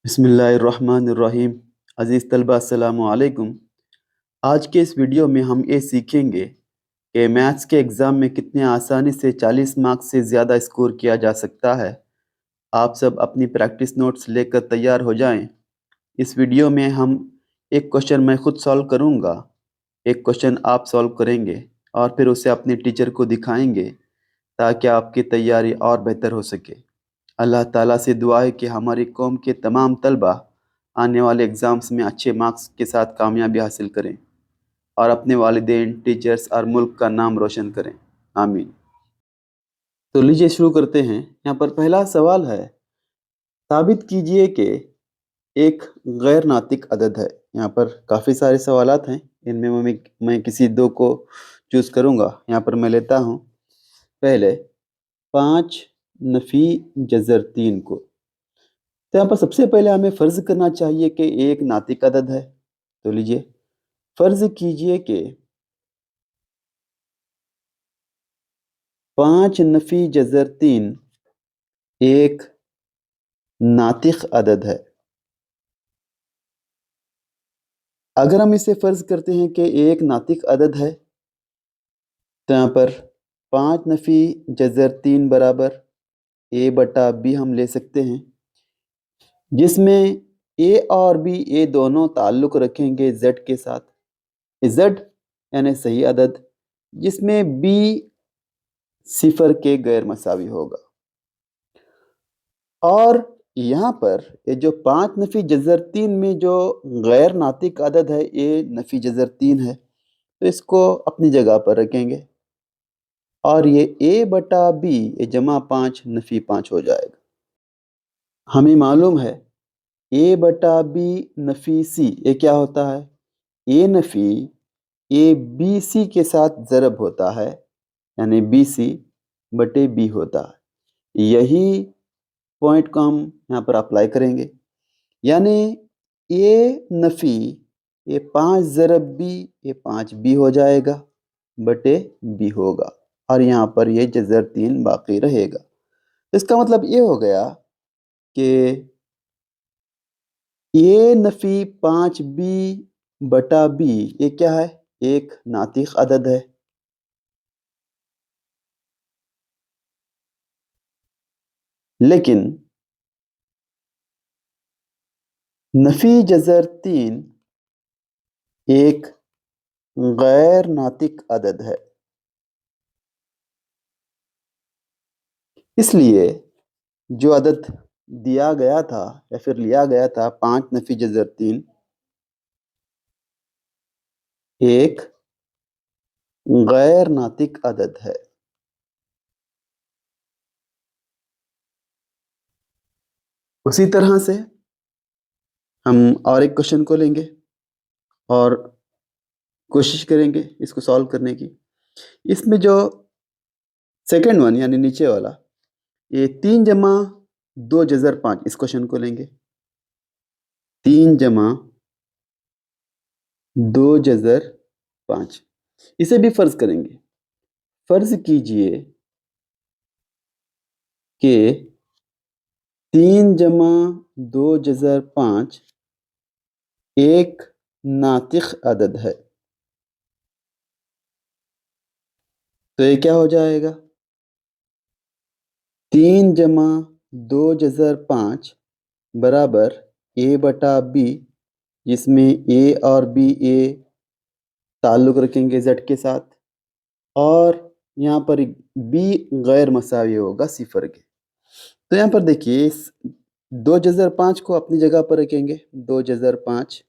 बिस्मिल्लाहिर्रहमानिर्रहीम। अज़ीज़ तलबा अस्सलामु अलैकुम। आज के इस वीडियो में हम ये सीखेंगे कि मैथ्स के एग्ज़ाम में कितने आसानी से 40 मार्क्स से ज़्यादा स्कोर किया जा सकता है। आप सब अपनी प्रैक्टिस नोट्स लेकर तैयार हो जाएं। इस वीडियो में हम एक क्वेश्चन मैं खुद सॉल्व करूंगा, एक क्वेश्चन आप सॉल्व करेंगे और फिर उसे अपने टीचर को दिखाएंगे ताकि आपकी तैयारी और बेहतर हो सके। अल्लाह ताला से दुआ है कि हमारी कौम के तमाम तलबा आने वाले एग्ज़ाम्स में अच्छे मार्क्स के साथ कामयाबी हासिल करें और अपने वालिदैन, टीचर्स और मुल्क का नाम रोशन करें। आमीन। तो लीजिए शुरू करते हैं। यहाँ पर पहला सवाल है, साबित कीजिए कि एक गैर नातिक अदद है। यहाँ पर काफ़ी सारे सवालात हैं, इनमें मैं किसी दो को चूज़ करूँगा। यहाँ पर मैं लेता हूँ पहले 5 नफ़ी जज़र 3 को। तो यहाँ पर सबसे पहले हमें फ़र्ज़ करना चाहिए कि एक नातिक अदद है। तो लीजिए फ़र्ज़ कीजिए कि 5 नफ़ी जज़र 3 एक नातिक अदद है। अगर हम इसे फ़र्ज़ करते हैं कि एक नातिक अदद है, तो यहाँ पर 5 नफ़ी जज़र 3 बराबर ए बटा बी हम ले सकते हैं, जिसमें ए और बी ये दोनों ताल्लुक़ रखेंगे ज़ेड के साथ। ज़ेड यानी सही अदद, जिसमें बी सिफर के गैर मसावी होगा। और यहाँ पर ये जो 5 नफ़ी जज़र 3 में जो गैर नातिक अदद है, ये नफ़ी जज़र 3 है, तो इसको अपनी जगह पर रखेंगे और ये a बटा b ये जमा 5 नफ़ी 5 हो जाएगा। हमें मालूम है a बटा b नफ़ी c ये क्या होता है, a नफ़ी a b c के साथ ज़रब होता है, यानी b c बटे b होता है। यही पॉइंट को हम यहाँ पर अप्लाई करेंगे, यानी a नफ़ी ये 5 ज़रब b ये 5 b हो जाएगा बटे b होगा और यहाँ पर ये जज़र 3 बाकी रहेगा। इसका मतलब ये हो गया कि a नफ़ी 5b बटा b ये क्या है, एक नातिक अदद है। लेकिन नफ़ी जज़र 3 एक गैर नातिक अदद है, इसलिए जो अदद दिया गया था या फिर लिया गया था 5 नफ़ी जज़र 3 एक गैर नातिक अदद है। उसी तरह से हम और एक क्वेश्चन को लेंगे और कोशिश करेंगे इसको सॉल्व करने की। इसमें जो सेकेंड वन यानी नीचे वाला, ये 3 जमा 2 जज़र 5, इस क्वेश्चन को लेंगे। 3 जमा 2 जज़र 5, इसे भी फ़र्ज़ करेंगे। फ़र्ज़ कीजिए कि 3 जमा 2 जज़र 5 एक नातिक अदद है। तो ये क्या हो जाएगा, 3 जमा 2 जज़र 5 बराबर a बटा b, जिसमें a और b ये ताल्लुक़ रखेंगे z के साथ और यहाँ पर b गैर मसावी होगा सिफर के। तो यहाँ पर देखिए 2 जज़र 5 को अपनी जगह पर रखेंगे, 2 जज़र 5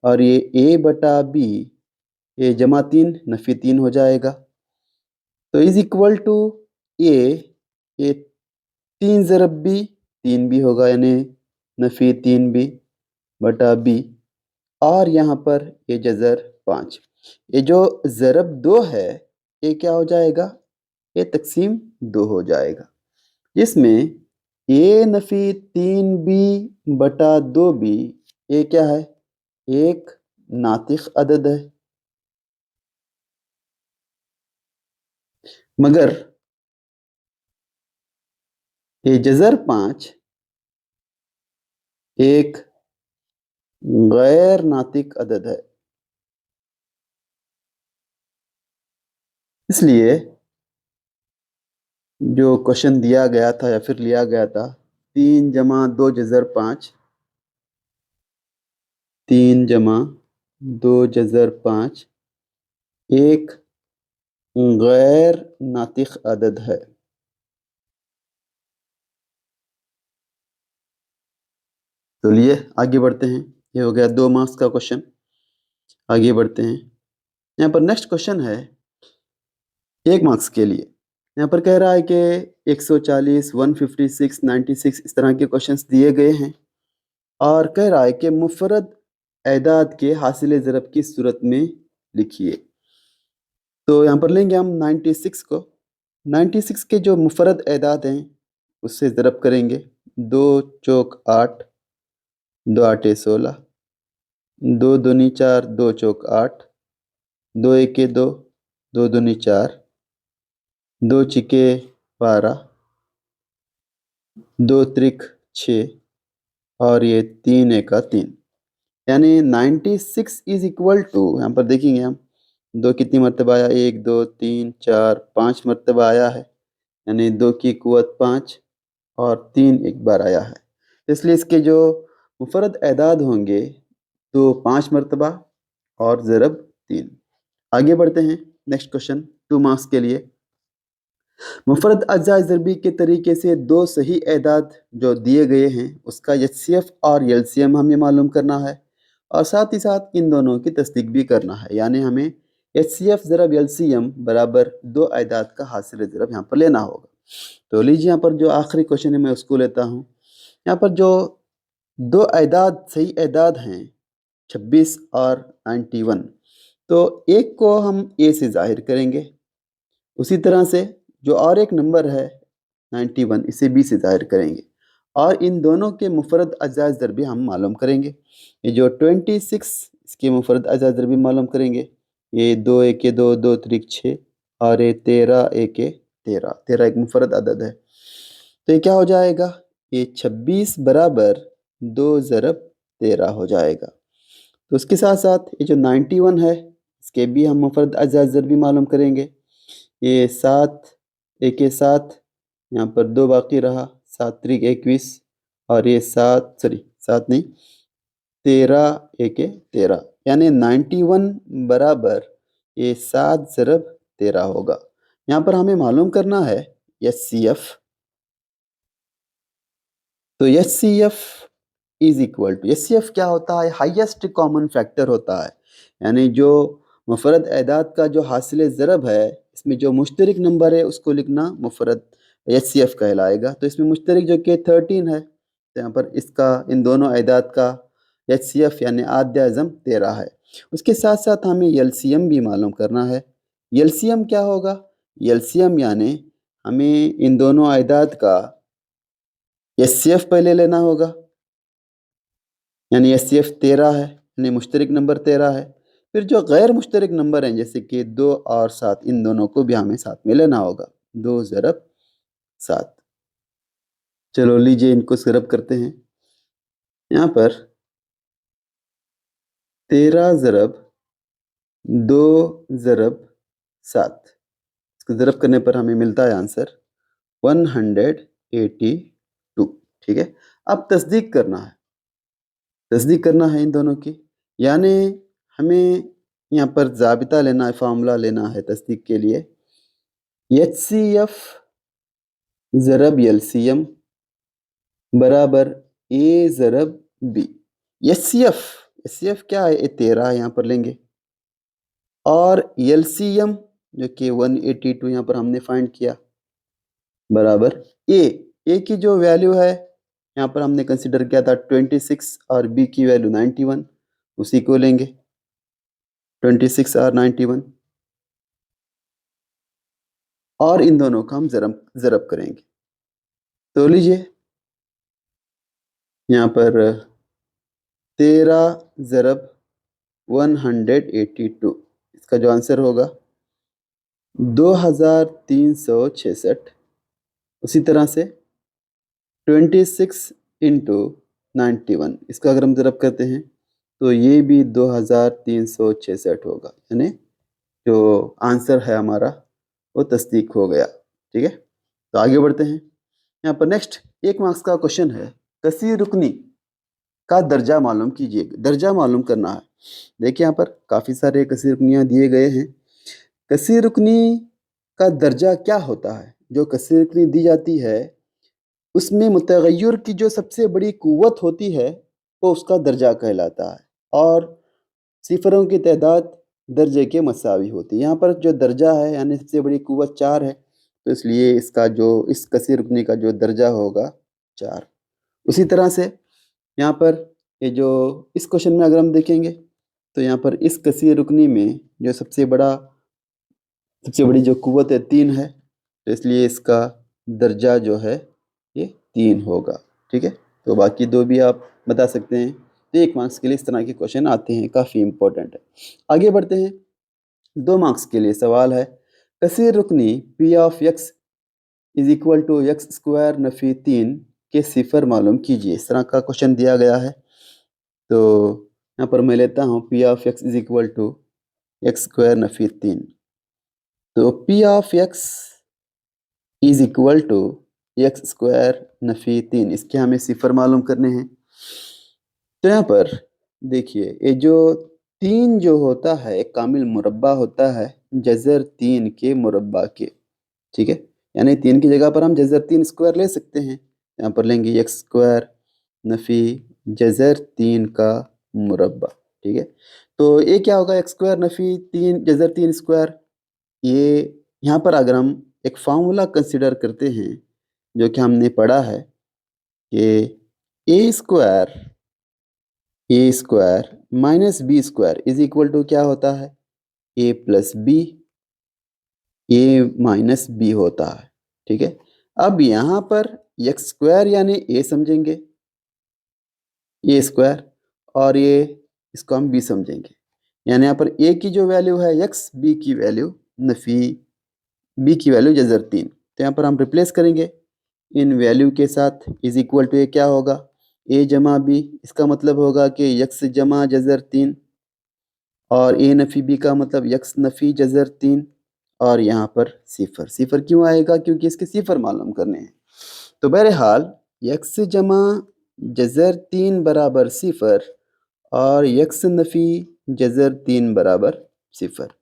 और ये a बटा b ये जमा 3 नफ़ी 3 हो जाएगा। तो इज इक्वल टू a ये 3 ज़रब b 3 b होगा, यानी नफ़ी 3 b बटा b और यहाँ पर ये जज़र 5। ये जो ज़रब 2 है ये क्या हो जाएगा, ये तकसीम 2 हो जाएगा, जिसमें a नफ़ी 3b बटा 2b ये क्या है, एक नातिक अदद है। मगर ये जज़र 5 एक गैर नातिक अदद है। इसलिए जो क्वेश्चन दिया गया था या फिर लिया गया था 3 + 2 = 5, 3 + 2 = 5 एक गैर नातिक अदद है। तो लिए आगे बढ़ते हैं। ये हो गया 2 मार्क्स का क्वेश्चन। आगे बढ़ते हैं। यहाँ पर नेक्स्ट क्वेश्चन है 1 मार्क्स के लिए। यहाँ पर कह रहा है कि 140, 156, 96 इस तरह के क्वेश्चंस दिए गए हैं और कह रहा है कि मुफरद एदाद के हासिल ज़रब की सूरत में लिखिए। तो यहाँ पर लेंगे हम 96 को। 96 के जो मुफरद एदाद हैं उससे ज़रब करेंगे। 2 चौक 8, 2 आठे 16, 2 दूनी 4, 2 चौक 8, 2 एके 2, 2 दूनी 4, 2 छिके 12, 2 त्रिक 6 और ये 3 एका 3, यानी 96 इज इक्वल टू, यहाँ पर देखेंगे हम 2 कितनी मरतबा आया, 1 2 3 4 5 मरतबा आया है, यानी 2 की कुव्वत 5 और 3 एक बार आया है। इसलिए इसके जो मुफरद एदाद होंगे तो 5 मरतबा और ज़रब 3। आगे बढ़ते हैं नेक्स्ट क्वेश्चन 2 मार्क्स के लिए। मुफरद अज्जा ज़रबी के तरीके से दो सही एदाद जो दिए गए हैं उसका एचसीएफ और एलसीएम हमें मालूम करना है और साथ ही साथ इन दोनों की तस्दीक भी करना है, यानी हमें एचसीएफ ज़रब एलसीएम बराबर दो एदाद का हासिल ज़रब यहाँ पर लेना होगा। तो लीजिए यहाँ पर जो आखिरी क्वेश्चन है मैं उसको लेता हूँ। यहाँ पर जो दो एदाद सही एदाद हैं 26 और 91, तो एक को हम ए से ज़ाहिर करेंगे, उसी तरह से जो और एक नंबर है 91 इसे बी से ज़ाहिर करेंगे और इन दोनों के मुफरद अजाज ज़रबी हम मालूम करेंगे। ये जो 26 इसके मुफरद अजाज ज़रबी मालूम करेंगे, ये 2 एके 2, 2 त्रिक 6 और ये 13 एके 13, 13 एक मुफरद अदद है। तो ये क्या हो जाएगा, ये 26 बराबर 2 ज़रब 13 हो जाएगा। तो उसके साथ साथ ये जो 91 है इसके भी हम मुफरद अजाज ज़रबी मालूम करेंगे। ये 7 एके 7, यहाँ पर 2 बाकी रहा, 7 त्रिक 21 और ये 7 नहीं 13 एके 13, यानी 91 बराबर ये 7 ज़रब 13 होगा। यहाँ पर हमें मालूम करना है एचसीएफ। तो HCF is equal to, HCF क्या होता है, हाईएस्ट कॉमन फैक्टर होता है, यानी जो मुफरद एदाद का जो हासिल ज़रब है इसमें जो मुश्तरक नंबर है उसको लिखना मुफरद एचसीएफ कहलाएगा। तो इसमें मुश्तरक जो कि 13 है, तो यहाँ पर इसका इन दोनों एदाद का एचसीएफ यानी आद्य अज़म 13 है। उसके साथ साथ हमें एलसीएम भी मालूम करना है। एलसीएम क्या होगा, एलसीएम यानी हमें इन दोनों एदाद का एचसीएफ पहले लेना होगा, यानी एचसीएफ 13 है, यानी मुश्तरक नंबर 13 है। फिर जो गैर मुश्तरक नंबर हैं जैसे कि 2 और 7, इन दोनों को भी हमें साथ में लेना होगा, 2 ज़रब 7। चलो लीजिए इनको ज़रब करते हैं। यहाँ पर 13 ज़रब 2 ज़रब 7, इसको ज़रब करने पर हमें मिलता है आंसर 182। ठीक है, अब तस्दीक करना है इन दोनों की, यानी हमें यहाँ पर ज़ाबिता लेना है, फार्मूला लेना है तस्दीक के लिए। एचसीएफ ज़रब एलसीएम बराबर ए ज़रब बी। एचसीएफ क्या है, ये 13 यहाँ पर लेंगे और एलसीएम जो कि 182 यहाँ पर हमने फाइंड किया बराबर ए की जो वैल्यू है यहाँ पर हमने कंसिडर किया था 26 और बी की वैल्यू 91, उसी को लेंगे 26 और 91 और इन दोनों का हम ज़रब करेंगे। तो लीजिए यहाँ पर 13 ज़रब 182, इसका जो आंसर होगा 2366। उसी तरह से 26 इंटू 91। इसका अगर हम ज़रब करते हैं तो ये भी 2366 होगा, यानी जो आंसर है हमारा वो तस्दीक हो गया। ठीक है, तो आगे बढ़ते हैं। यहाँ पर नेक्स्ट 1 मार्क्स का क्वेश्चन है, कसीर रुकनी का दर्जा मालूम कीजिए। दर्जा मालूम करना है। देखिए यहाँ पर काफ़ी सारे कसीर रुकनियाँ दिए गए हैं। कसीर रुकनी का दर्जा क्या होता है? जो कसीर रुकनी दी जाती है उसमें मुतगय्यर की जो सबसे बड़ी कुव्वत होती है वो उसका दर्जा कहलाता है, और सिफरों की तादाद दर्जे के मसावी होती है। यहाँ पर जो दर्जा है यानी सबसे बड़ी कुव्वत 4 है, तो इसलिए इसका जो इस कसीर रुकनी का जो दर्जा होगा 4। उसी तरह से यहाँ पर ये जो इस क्वेश्चन में अगर हम देखेंगे तो यहाँ पर इस कसीर रुकनी में जो सबसे बड़ी जो कुव्वत है 3 है, तो इसलिए इसका दर्जा जो है ये 3 होगा। ठीक है, तो बाकी 2 भी आप बता सकते हैं। तो 1 मार्क्स के लिए इस तरह के क्वेश्चन आते हैं, काफ़ी इंपॉर्टेंट है। आगे बढ़ते हैं। 2 मार्क्स के लिए सवाल है, कसीर रुकनी P of x is equal to x square नफी 3 के सिफर मालूम कीजिए। इस तरह का क्वेश्चन दिया गया है। तो यहाँ पर मैं लेता हूँ P of x is equal to x square नफी 3। तो P of x is equal to x square नफी 3, इसके हमें सिफर मालूम करने हैं। तो यहाँ पर देखिए ये जो 3 जो होता है एक कामिल मुरब्बा होता है जज़र 3 के मुरब्बा के। ठीक है, यानी 3 की जगह पर हम जज़र 3 स्क्वायर ले सकते हैं। यहाँ पर लेंगे एक्स स्क्वायर नफी जज़र 3 का मुरब्बा। ठीक है, तो ये क्या होगा, एक्स स्क्वायर नफी 3 जज़र 3 स्क्वायर। ये यहाँ पर अगर हम एक फार्मूला कंसिडर करते हैं जो कि हमने पढ़ा है कि A square minus B square is equal to क्या होता है, A plus B, A minus B होता है। ठीक है, अब यहाँ पर एक्स स्क्वायर यानी ए समझेंगे, ए स्क्वायर, और ये इसको हम बी समझेंगे। यानी यहाँ पर ए की जो वैल्यू है एक्स, बी की वैल्यू नफी, बी की वैल्यू जज़र 3। तो यहाँ पर हम रिप्लेस करेंगे इन वैल्यू के साथ। इज इक्वल टू ये क्या होगा, ए जमा बी, इसका मतलब होगा कि यक्स जमा जज़र 3, और ए नफ़ी बी का मतलब यक्स नफ़ी जज़र 3, और यहाँ पर सिफर। सिफर क्यों आएगा, क्योंकि इसके सिफर मालूम करने हैं। तो बहरहाल यक्स जमा जज़र 3 बराबर सिफर, और यक्स नफ़ी जज़र 3 बराबर सिफर।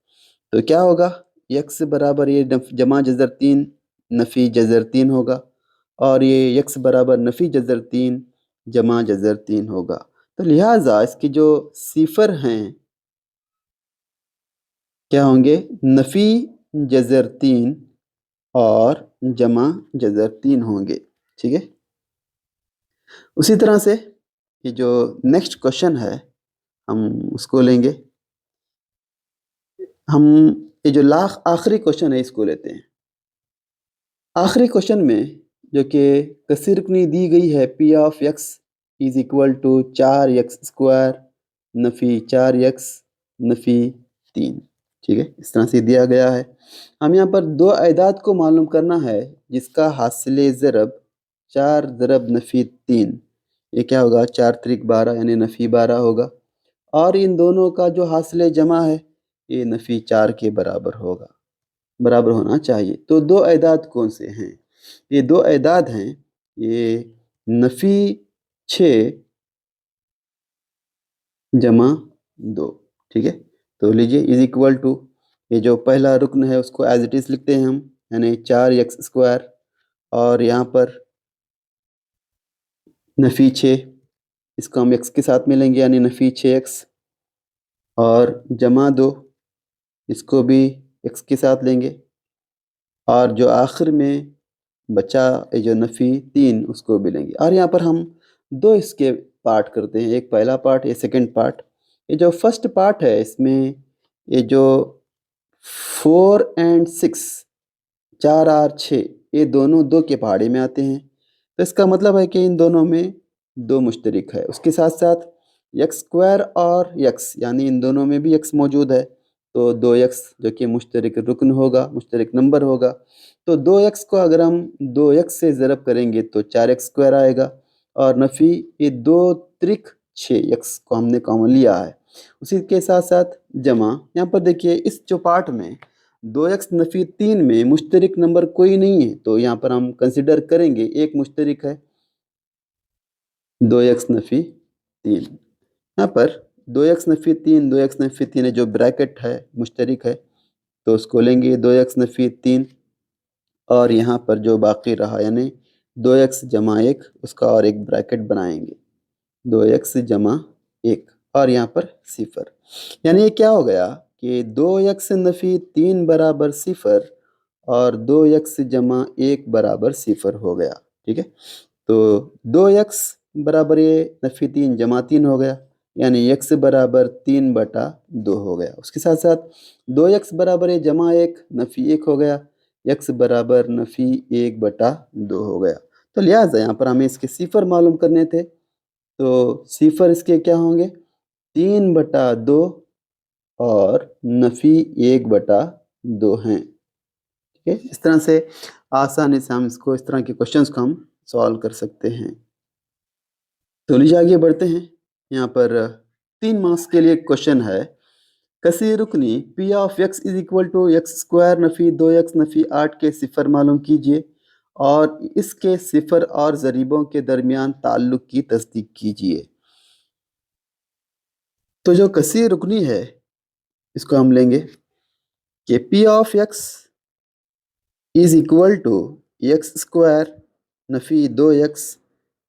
तो क्या होगा, यक्स बराबर ये जमा जज़र 3 नफ़ी जज़र 3 होगा, और ये यक्स बराबर नफ़ी जज़र 3 जमा जज़र 3 होगा। तो लिहाजा इसके जो सिफर हैं क्या होंगे, नफ़ी जज़र 3 और जमा जज़र 3 होंगे। ठीक है, उसी तरह से ये जो नेक्स्ट क्वेश्चन है हम उसको लेंगे। हम ये जो आखिरी क्वेश्चन है इसको लेते हैं। आखिरी क्वेश्चन में जो कि कसीर रुकनी दी गई है P of x is equal to 4 x square नफ़ी 4 एक्स नफ़ी 3। ठीक है, इस तरह से दिया गया है। हम यहाँ पर 2 अदाद को मालूम करना है जिसका हासिल ज़रब 4 ज़रब नफ़ी 3, ये क्या होगा, 4 त्रिक 12 यानी नफ़ी 12 होगा, और इन दोनों का जो हासिल जमा है ये नफ़ी 4 के बराबर होगा, बराबर होना चाहिए। तो 2 अदाद कौन से हैं, ये 2 अदाद हैं, ये नफ़ी 6 जमा 2। ठीक है, तो लीजिए इज इक्वल टू ये जो पहला रुकन है उसको एज इट इज़ लिखते हैं हम, यानी 4 एक्स स्क्वायर, और यहाँ पर नफ़ी 6, इसको हम एक्स के साथ में लेंगे यानी नफ़ी 6 एक्स, और जमा 2, इसको भी एक्स के साथ लेंगे, और जो आखिर में बचा ये जो नफ़ी 3 उसको भी लेंगे। और यहाँ पर हम 2 इसके पार्ट करते हैं, एक पहला पार्ट, ये सेकंड पार्ट। ये जो फर्स्ट पार्ट है इसमें ये जो 4 और 6, 4 और 6, ये दोनों 2 के पहाड़े में आते हैं। तो इसका मतलब है कि इन दोनों में 2 मुश्तरिक है। उसके साथ साथ एक्स स्क्वायर और एक्स, यानी इन दोनों में भी एक्स मौजूद है, तो 2x जो कि मुश्तरिक रुकन होगा, मुश्तरिक नंबर होगा। तो 2x को अगर हम 2x से ज़रब करेंगे तो 4x स्क्वायर आएगा, और नफ़ी ये 2 त्रिक 6x को हमने कॉमन लिया है। उसी के साथ साथ जमा, यहाँ पर देखिए इस जो पार्ट में 2x नफ़ी 3 में मुश्तरिक नंबर कोई नहीं है, तो यहाँ पर हम कंसिडर करेंगे एक मुश्तरिक है 2x नफ़ी 3। यहाँ पर 2x नफ़ी 3, 2x नफ़ी 3 है जो ब्रैकेट है मुश्तरिक है, तो उसको लेंगे 2x नफ़ी 3 और यहाँ पर जो बाकी रहा यानी 2x जमा 1 उसका और एक ब्रैकेट बनाएंगे 2x जमा 1 और यहाँ पर 0। यानी ये क्या हो गया कि 2x नफ़ी 3 बराबर 0 और 2x जमा 1 बराबर 0 हो गया। ठीक है, तो 2x बराबर ये नफ़ी 3 जमा 3 हो गया, यानी x बराबर 3/2 हो गया। उसके साथ साथ 2x बराबर ये जमा 1 नफ़ी 1 हो गया, x बराबर नफ़ी 1/2 हो गया। तो लिहाजा यहाँ पर हमें इसके सिफर मालूम करने थे, तो सिफर इसके क्या होंगे 3/2 और नफ़ी 1/2 हैं। ठीक है, इस तरह से आसानी से हम इसको इस तरह के क्वेश्चंस को हम सॉल्व कर सकते हैं। तो लीजिए आगे बढ़ते हैं। यहाँ पर 3 मार्क्स के लिए क्वेश्चन है, कसी रुकनी P of x is equal to x square नफ़ी 2x नफ़ी 8 के सिफर मालूम कीजिए और इसके सिफर और ज़रीबों के दरमियान ताल्लुक की तस्दीक कीजिए। तो जो कसी रुकनी है इसको हम लेंगे कि P of x is equal to x square नफ़ी 2x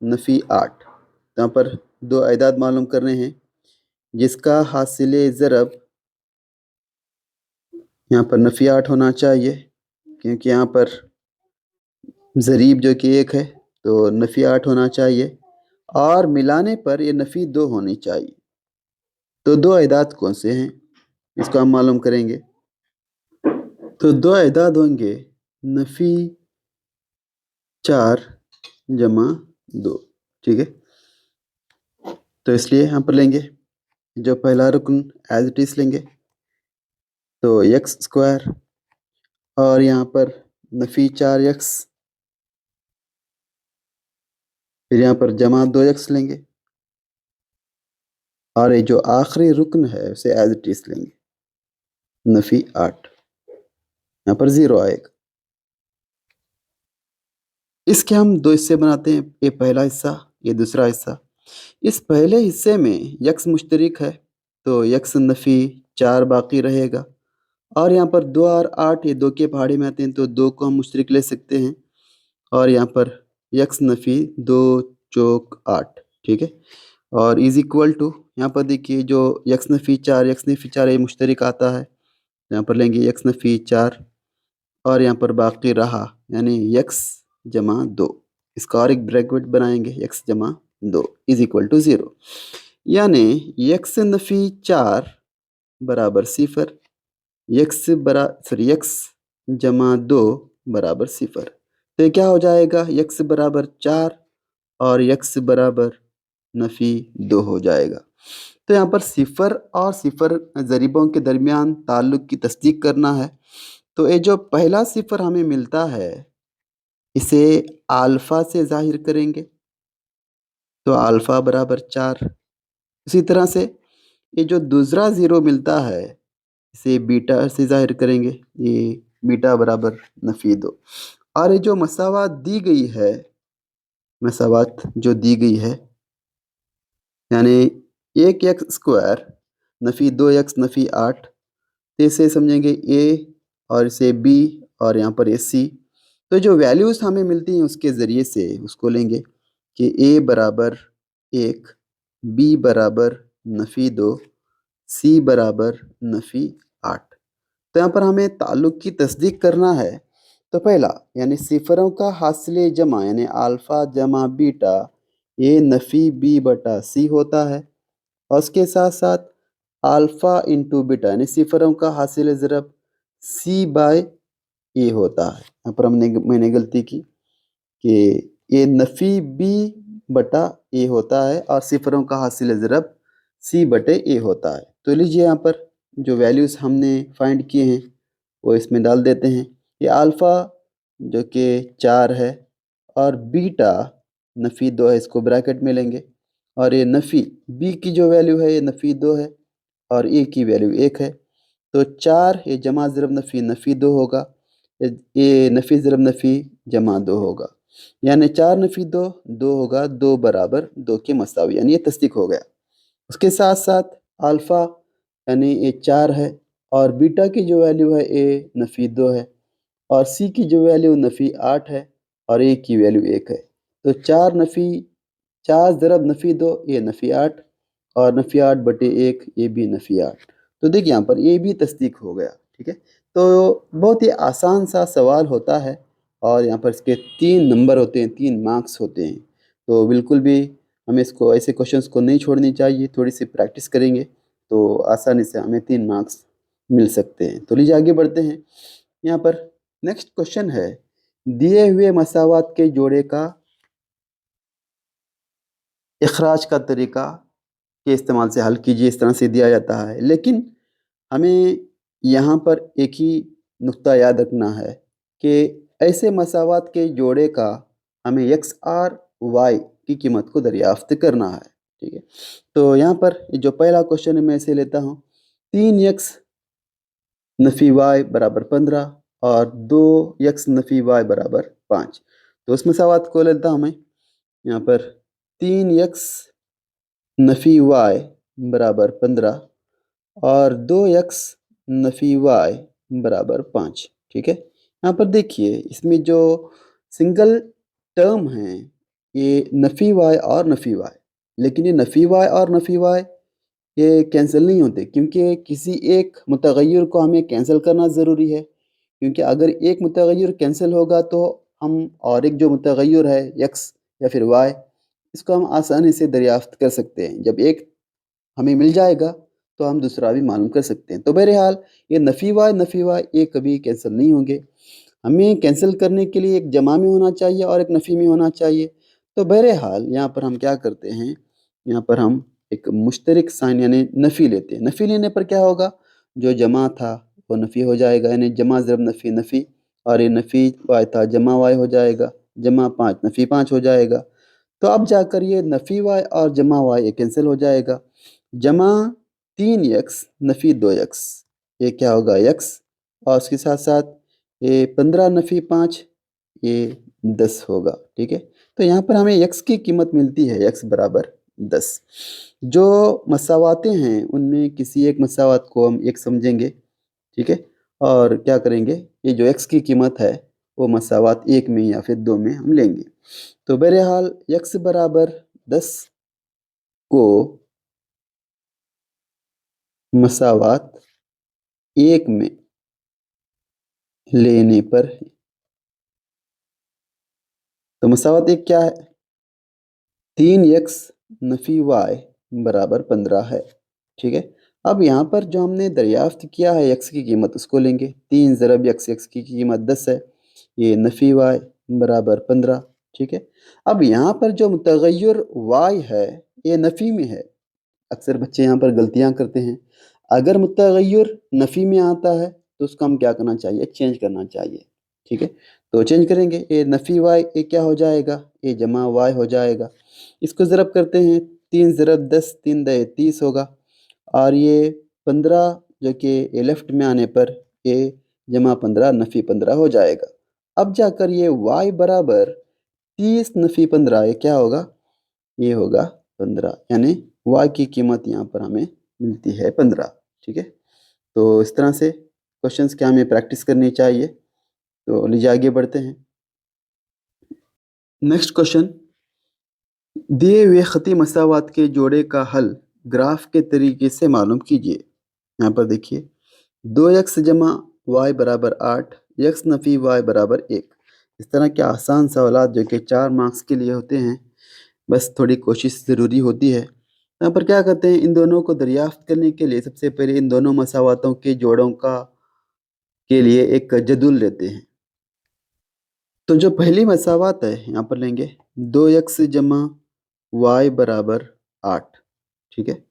नफ़ी 8। यहाँ पर 2 अदाद मालूम करने हैं जिसका हासिल ज़रब यहाँ पर नफ़ी 8 होना चाहिए, क्योंकि यहाँ पर ज़रीब जो कि 1 है तो नफ़ी 8 होना चाहिए और मिलाने पर ये नफ़ी 2 होनी चाहिए। तो 2 अदाद कौन से हैं इसको हम मालूम करेंगे। तो 2 अदाद होंगे नफ़ी 4 जमा 2। ठीक है, तो इसलिए यहाँ पर लेंगे जो पहला रुकन एज इट इज़ लेंगे, तो एक्स स्क्वायर और यहाँ पर नफ़ी 4x, फिर यहाँ पर जमा 2x लेंगे और ये जो आखिरी रुकन है उसे एज इट इज़ लेंगे नफ़ी 8। यहाँ पर 0 आएगा। इसके हम 2 हिस्से बनाते हैं, ये पहला हिस्सा ये दूसरा हिस्सा। इस पहले हिस्से में x मुश्तरिक है तो x नफ़ी 4 बाकी रहेगा और यहाँ पर 2 और 8 ये 2 के पहाड़ी में आते हैं तो 2 को हम मुश्तरिक ले सकते हैं और यहाँ पर x नफ़ी 2 चौक 8। ठीक है, और इज इक्वल टू यहाँ पर देखिए जो x नफ़ी 4 ये मुश्तरिक आता है, यहाँ पर लेंगे x नफ़ी 4 और यहाँ पर बाकी रहा यानी x जमा 2, इसका और एक ब्रैकेट बनाएंगे x जमा 2 इज इक्वल टू 0, यानी x नफ़ी 4 बराबर 0, x जमा 2 बराबर 0। तो ये क्या हो जाएगा x बराबर 4 और x बराबर नफ़ी 2 हो जाएगा। तो यहाँ पर सिफर और सिफर ज़रीबों के दरमियान ताल्लुक की तस्दीक करना है। तो ये जो पहला सिफर हमें मिलता है इसे अल्फ़ा से ज़ाहिर करेंगे, तो अल्फ़ा बराबर 4। इसी तरह से ये जो दूसरा ज़ीरो मिलता है इसे बीटा से ज़ाहिर करेंगे, ये बीटा बराबर नफ़ी 2। और ये जो मसावात दी गई है, मसावात जो दी गई है यानी 1x स्क्वायर नफ़ी 2x नफ़ी 8, तो इसे समझेंगे a और इसे b और यहाँ पर ये c। तो जो वैल्यूज़ हमें मिलती हैं उसके ज़रिए से उसको लेंगे कि a बराबर 1, b बराबर नफ़ी 2, c बराबर नफ़ी 8। तो यहाँ पर हमें ताल्लुक की तस्दीक करना है। तो पहला यानी सिफरों का हासिल जमा यानी अल्फ़ा जमा बीटा ये नफ़ी b/c होता है और उसके साथ साथ अल्फ़ा इंटू बीटा यानी सिफरों का हासिल ज़रब c/a होता है। यहाँ पर मैंने गलती की कि ये नफ़ी b/a होता है और सिफरों का हासिल ज़रब c/a होता है। तो लीजिए यहाँ पर जो वैल्यूज़ हमने फाइंड किए हैं वो इसमें डाल देते हैं। ये अल्फ़ा जो कि 4 है और बीटा नफ़ी 2 है, इसको ब्रैकेट में लेंगे। और ये नफ़ी b की जो वैल्यू है ये नफ़ी 2 है और a की वैल्यू 1 है। तो 4 ये जमा ज़रब नफ़ी 2 होगा, ये नफ़ी ज़रब नफ़ी जमा 2 होगा, यानी 4 नफ़ी 2 2 होगा, 2 बराबर 2 के मसावी, यानी ये तस्दीक हो गया। उसके साथ साथ अल्फ़ा यानी ये 4 है और बीटा की जो वैल्यू है ए नफ़ी 2 है और सी की जो वैल्यू नफ़ी 8 है और ए की वैल्यू 1 है। तो 4 ज़रब नफ़ी 2 ये नफ़ी 8 और नफ़ी 8 बटे 1 ये भी नफ़ी 8। तो देखिए यहाँ पर ये भी तस्दीक हो गया। ठीक है, तो बहुत ही आसान सा सवाल होता है और यहाँ पर इसके 3 नंबर होते हैं, 3 मार्क्स होते हैं। तो बिल्कुल भी हमें इसको ऐसे क्वेश्चंस को नहीं छोड़नी चाहिए, थोड़ी सी प्रैक्टिस करेंगे तो आसानी से हमें 3 मार्क्स मिल सकते हैं। तो लीजिए आगे बढ़ते हैं। यहाँ पर नेक्स्ट क्वेश्चन है, दिए हुए मसावात के जोड़े का इखराज का तरीका के इस्तेमाल से हल कीजिए, इस तरह से दिया जाता है। लेकिन हमें यहाँ पर एक ही नुक्ता याद रखना है कि ऐसे मसावात के जोड़े का हमें एक्स आर वाई की कीमत को दरियाफ्त करना है। ठीक है, तो यहाँ पर जो पहला क्वेश्चन है मैं इसे लेता हूँ, 3x नफ़ी वाई बराबर 15 और 2x नफ़ी वाई बराबर 5। तो उस मसावात को लेता हूँ मैं यहाँ पर 3x नफ़ी वाई बराबर 15 और 2x नफ़ी वाई बराबर 5। ठीक है, यहाँ पर देखिए इसमें जो सिंगल टर्म है ये नफ़ी वाई और नफ़ी वाई, लेकिन ये नफ़ी वाई और नफ़ी वाई ये कैंसिल नहीं होते क्योंकि किसी एक मुतगय्यर को हमें कैंसिल करना ज़रूरी है। क्योंकि अगर एक मुतगय्यर कैंसिल होगा तो हम और एक जो मुतगय्यर है एक्स या फिर वाई, इसको हम आसानी से दरियाफ्त कर सकते हैं। जब एक हमें मिल जाएगा तो हम दूसरा भी मालूम कर सकते हैं। तो बहरहाल ये नफ़ी वाई ये कभी कैंसिल नहीं होंगे। हमें कैंसिल करने के लिए एक जमा में होना चाहिए और एक नफ़ी में होना चाहिए। तो बहरहाल यहाँ पर हम क्या करते हैं, यहाँ पर हम एक मुश्तरक साइन यानी नफ़ी लेते हैं। नफ़ी लेने पर क्या होगा, जो जमा था वो नफ़ी हो जाएगा, यानी जमा ज़रब नफ़ी नफ़ी, और ये नफ़ी वाई था जमा वाई हो जाएगा, जमा 5 नफ़ी 5 हो जाएगा। तो अब जाकर ये नफ़ी वाई और जमा वाई ये कैंसिल हो जाएगा। जमा 3x नफ़ी 2x ये क्या होगा x, और उसके साथ साथ ये 15 नफ़ी 5 ये 10 होगा। ठीक है, तो यहाँ पर हमें x की कीमत मिलती है x बराबर 10। जो मसावातें हैं उनमें किसी एक मसावात को हम एक समझेंगे। ठीक है, और क्या करेंगे, ये जो x की कीमत है वो मसावात 1 में या फिर 2 में हम लेंगे। तो बहरहाल x बराबर 10 को मसावात 1 में लेने पर, तो मसावत एक क्या है, 3x नफ़ी वाई बराबर 15 है। ठीक है, अब यहाँ पर जो हमने दरियाफ्त किया है x की कीमत उसको लेंगे। 3 ज़रब x की कीमत 10 है, ये नफ़ी वाई बराबर 15। ठीक है, अब यहाँ पर जो मुतगय्यर y है ये नफ़ी में है। अक्सर बच्चे यहाँ पर गलतियाँ करते हैं, अगर मुतगय्यर नफ़ी में आता है तो उसको हम क्या करना चाहिए, चेंज करना चाहिए। ठीक है, तो चेंज करेंगे, ये नफ़ी वाई ये क्या हो जाएगा, ये जमा वाई हो जाएगा। इसको ज़रब करते हैं, 3 ज़रब 10 3 दे 30 होगा, और ये 15 जो कि ये लेफ्ट में आने पर ये जमा 15 नफ़ी 15 हो जाएगा। अब जाकर ये वाई बराबर 30 नफ़ी 15 ये क्या होगा, ये होगा 15, यानी y की कीमत यहाँ पर हमें मिलती है 15। ठीक है, तो इस तरह से क्वेश्चंस क्या हमें प्रैक्टिस करनी चाहिए। तो लीजिए आगे बढ़ते हैं। नेक्स्ट क्वेश्चन, दिए हुए ख़ती मसावात के जोड़े का हल ग्राफ के तरीके से मालूम कीजिए। यहाँ पर देखिए 2x जमा वाई बराबर 8, x नफ़ी वाई बराबर 1। इस तरह के आसान सवाल जो कि 4 मार्क्स के लिए होते हैं, बस थोड़ी कोशिश ज़रूरी होती है। यहाँ पर क्या करते हैं, इन दोनों को दरियाफ्त करने के लिए सबसे पहले इन दोनों मसावातों के जोड़ों का के लिए एक जदूल लेते हैं। तो जो पहली मसावात है यहाँ पर लेंगे 2x जमा वाई बराबर 8। ठीक है,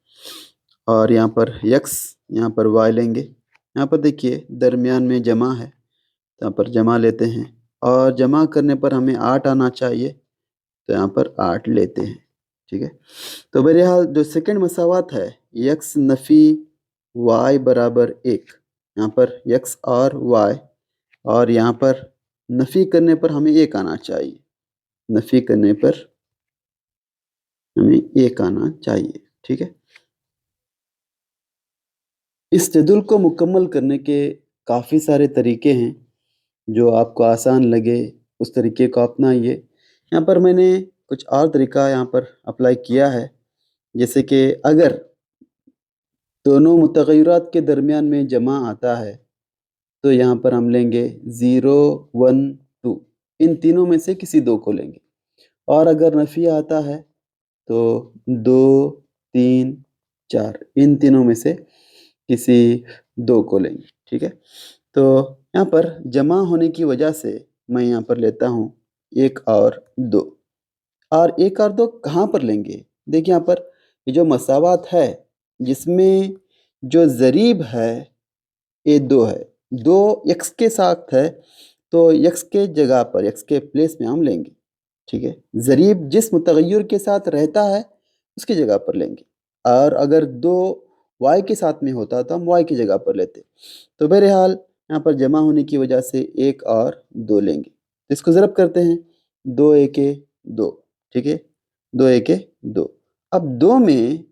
और यहाँ पर x यहाँ पर y लेंगे। यहाँ पर देखिए दरमियान में जमा है, तो यहाँ पर जमा लेते हैं और जमा करने पर हमें 8 आना चाहिए। तो यहाँ पर 8 लेते हैं। ठीक है, तो बहरहाल जो सेकंड मसावात है x नफ़ी y बराबर 1, यहाँ पर x और y, और यहाँ पर नफ़ी करने पर हमें 1 आना चाहिए, नफ़ी करने पर हमें 1 आना चाहिए। ठीक है, इस जदुल को मुकम्मल करने के काफ़ी सारे तरीके हैं, जो आपको आसान लगे उस तरीके को अपनाइए। यहाँ पर मैंने कुछ और तरीका यहाँ पर अप्लाई किया है, जैसे कि अगर दोनों मुतग़य्यरात के दरमियान में जमा आता है तो यहाँ पर हम लेंगे 0, 1, 2, इन तीनों में से किसी दो को लेंगे। और अगर नफ़ी आता है तो 2, 3, 4, इन तीनों में से किसी दो को लेंगे। ठीक है, तो यहाँ पर जमा होने की वजह से मैं यहाँ पर लेता हूँ 1 और 2। और 1 और 2 कहाँ पर लेंगे? देखिए यहाँ पर ये जो मसावात है, जिसमें जो ज़रीब है ये 2 है, 2 x के साथ है, तो x के जगह पर, x के प्लेस में हम लेंगे। ठीक है, ज़रीब जिस मुतग़य्यर के साथ रहता है उसकी जगह पर लेंगे, और अगर 2 y के साथ में होता तो हम y की जगह पर लेते। तो बहरहाल यहाँ पर जमा होने की वजह से 1 और 2 लेंगे। इसको ज़रब करते हैं, 2 एके 2। ठीक है, 2 एके 2। अब 2 में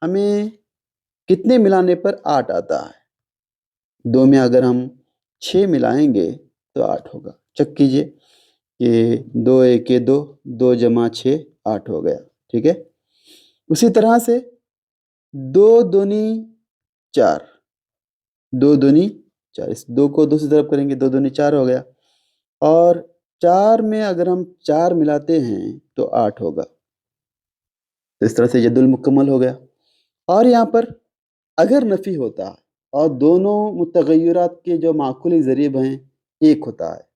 हमें कितने मिलाने पर 8 आता है? 2 में अगर हम 6 मिलाएंगे तो 8 होगा। चेक कीजिए कि 2 एके 2, 2 जमा 6, 8 हो गया। ठीक है, उसी तरह से 2 दूनी 4, 2 दूनी 4, इस 2 को 2 से ज़रब करेंगे, 2 दूनी 4 हो गया। और 4 में अगर हम 4 मिलाते हैं तो 8 होगा। तो इस तरह से जदुल मुकम्मल हो गया। और यहाँ पर अगर नफ़ी होता है और दोनों मुतग़य्यरात के जो माकुली ज़रीब हैं 1 होता है,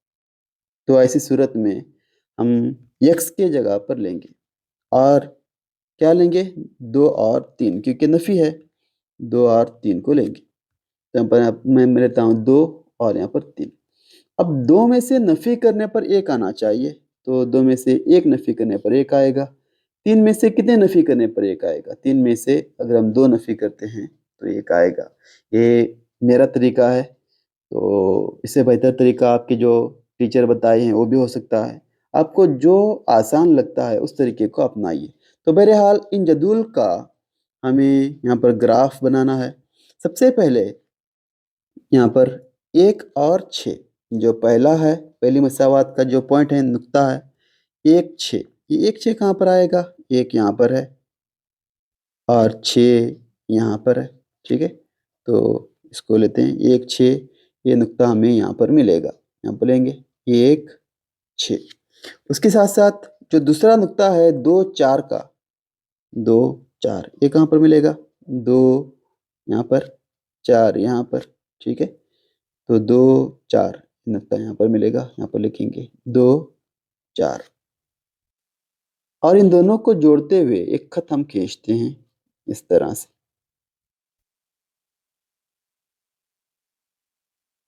तो ऐसी सूरत में हम x के जगह पर लेंगे, और क्या लेंगे? 2 और 3, क्योंकि नफ़ी है, 2 और 3 को लेंगे। तो यहाँ पर मैं लेता हूँ 2 और यहाँ पर 3। अब 2 में से नफ़ी करने पर 1 आना चाहिए, तो 2 में से 1 नफ़ी करने पर 1 आएगा। 3 में से कितने नफ़ी करने पर 1 आएगा? 3 में से अगर हम 2 नफ़ी करते हैं तो 1 आएगा। ये मेरा तरीका है, तो इससे बेहतर तरीका आपके जो टीचर बताए हैं वो भी हो सकता है। आपको जो आसान लगता है उस तरीके को अपनाइए। तो बहरहाल इन जदूल का हमें यहाँ पर ग्राफ बनाना है। सबसे पहले यहाँ पर 1 और 6, जो पहला है, पहली मसावात का जो पॉइंट है, नुक्ता है 1, 6, ये 1, 6 कहाँ पर आएगा? 1 यहाँ पर है और 6 यहाँ पर है। ठीक है, तो इसको लेते हैं 1, 6, ये नुक्ता हमें यहाँ पर मिलेगा, यहाँ पर लेंगे 1, 6। उसके साथ साथ जो दूसरा नुक्ता है 2, 4 का, 2, 4, ये कहाँ पर मिलेगा? 2 यहाँ पर, 4 यहाँ पर। ठीक है, तो 2, 4 नुक्ता यहाँ पर मिलेगा, यहाँ पर लिखेंगे 2, 4, और इन दोनों को जोड़ते हुए एक खत हम खींचते हैं इस तरह से।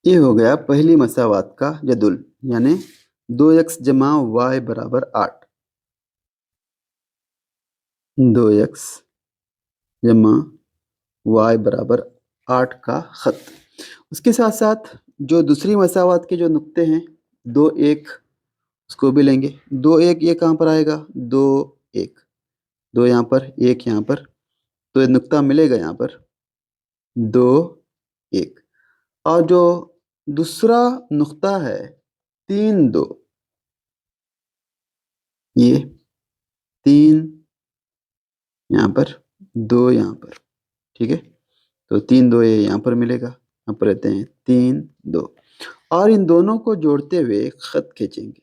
ये हो गया पहली मसावात का जदुल, यानी 2x जमा y बराबर 8, 2x जमा y बराबर 8 का खत। उसके साथ साथ जो दूसरी मसावात के जो नुक्ते हैं 2, 1, उसको भी लेंगे। 2, 1, ये कहाँ पर आएगा? 2, 1, 2 यहाँ पर, 1 यहाँ पर, तो ये नुक्ता मिलेगा यहाँ पर 2, 1। और जो दूसरा नुक्ता है 3, 2, ये 3 यहाँ पर, 2 यहाँ पर। ठीक है, तो 3, 2 ये यहाँ पर मिलेगा, यहाँ पर रहते हैं 3, 2, और इन दोनों को जोड़ते हुए खत खींचेंगे।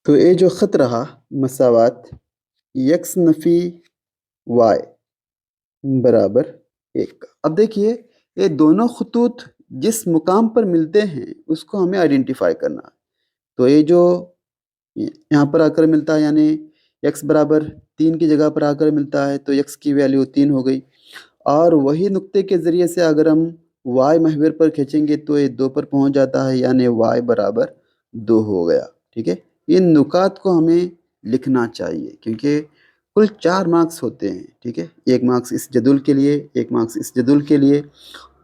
तो ये जो खत रहा मसावात x नफ़ी y बराबर 1। अब देखिए ये दोनों खतूत जिस मुकाम पर मिलते हैं उसको हमें आइडेंटिफाई करना है। तो ये जो यहाँ पर आकर मिलता है, यानी x बराबर 3 की जगह पर आकर मिलता है, तो x की वैल्यू 3 हो गई। और वही नुक्ते के ज़रिए से अगर हम y महवर पर खींचेंगे तो ये 2 पर पहुंच जाता है, यानी y बराबर 2 हो गया। ठीक है, इन नुकात को हमें लिखना चाहिए क्योंकि कुल 4 मार्क्स होते हैं। ठीक है, 1 मार्क्स इस जदुल के लिए, 1 मार्क्स इस जदुल के लिए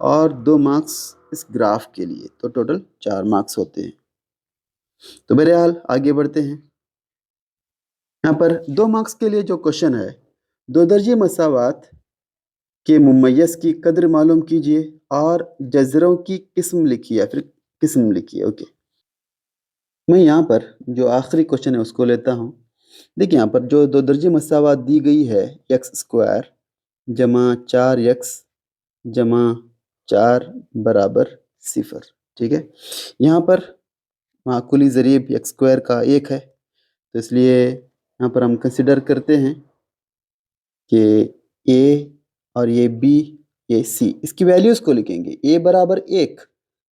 और 2 मार्क्स इस ग्राफ के लिए, तो टोटल 4 मार्क्स होते हैं। तो बहरहाल आगे बढ़ते हैं। यहाँ पर 2 मार्क्स के लिए जो क्वेश्चन है, दो दर्जे मसावात के मुमय्यज़ की कदर मालूम कीजिए और जज़रों की किस्म लिखिए या फिर किस्म लिखिए। ओके, मैं यहाँ पर जो आखिरी क्वेश्चन है उसको लेता हूँ। देखिए यहाँ पर जो दो दर्जे मसावात दी गई है, एक्स स्क्वायर जमा 4x जमा 4 बराबर 0। ठीक है, यहाँ पर माकुली ज़रीब एक्स स्क्वायर का 1 है, तो इसलिए यहाँ पर हम कंसिडर करते हैं कि ए और ये बी, ये सी, इसकी वैल्यूज़ को लिखेंगे। ए बराबर 1,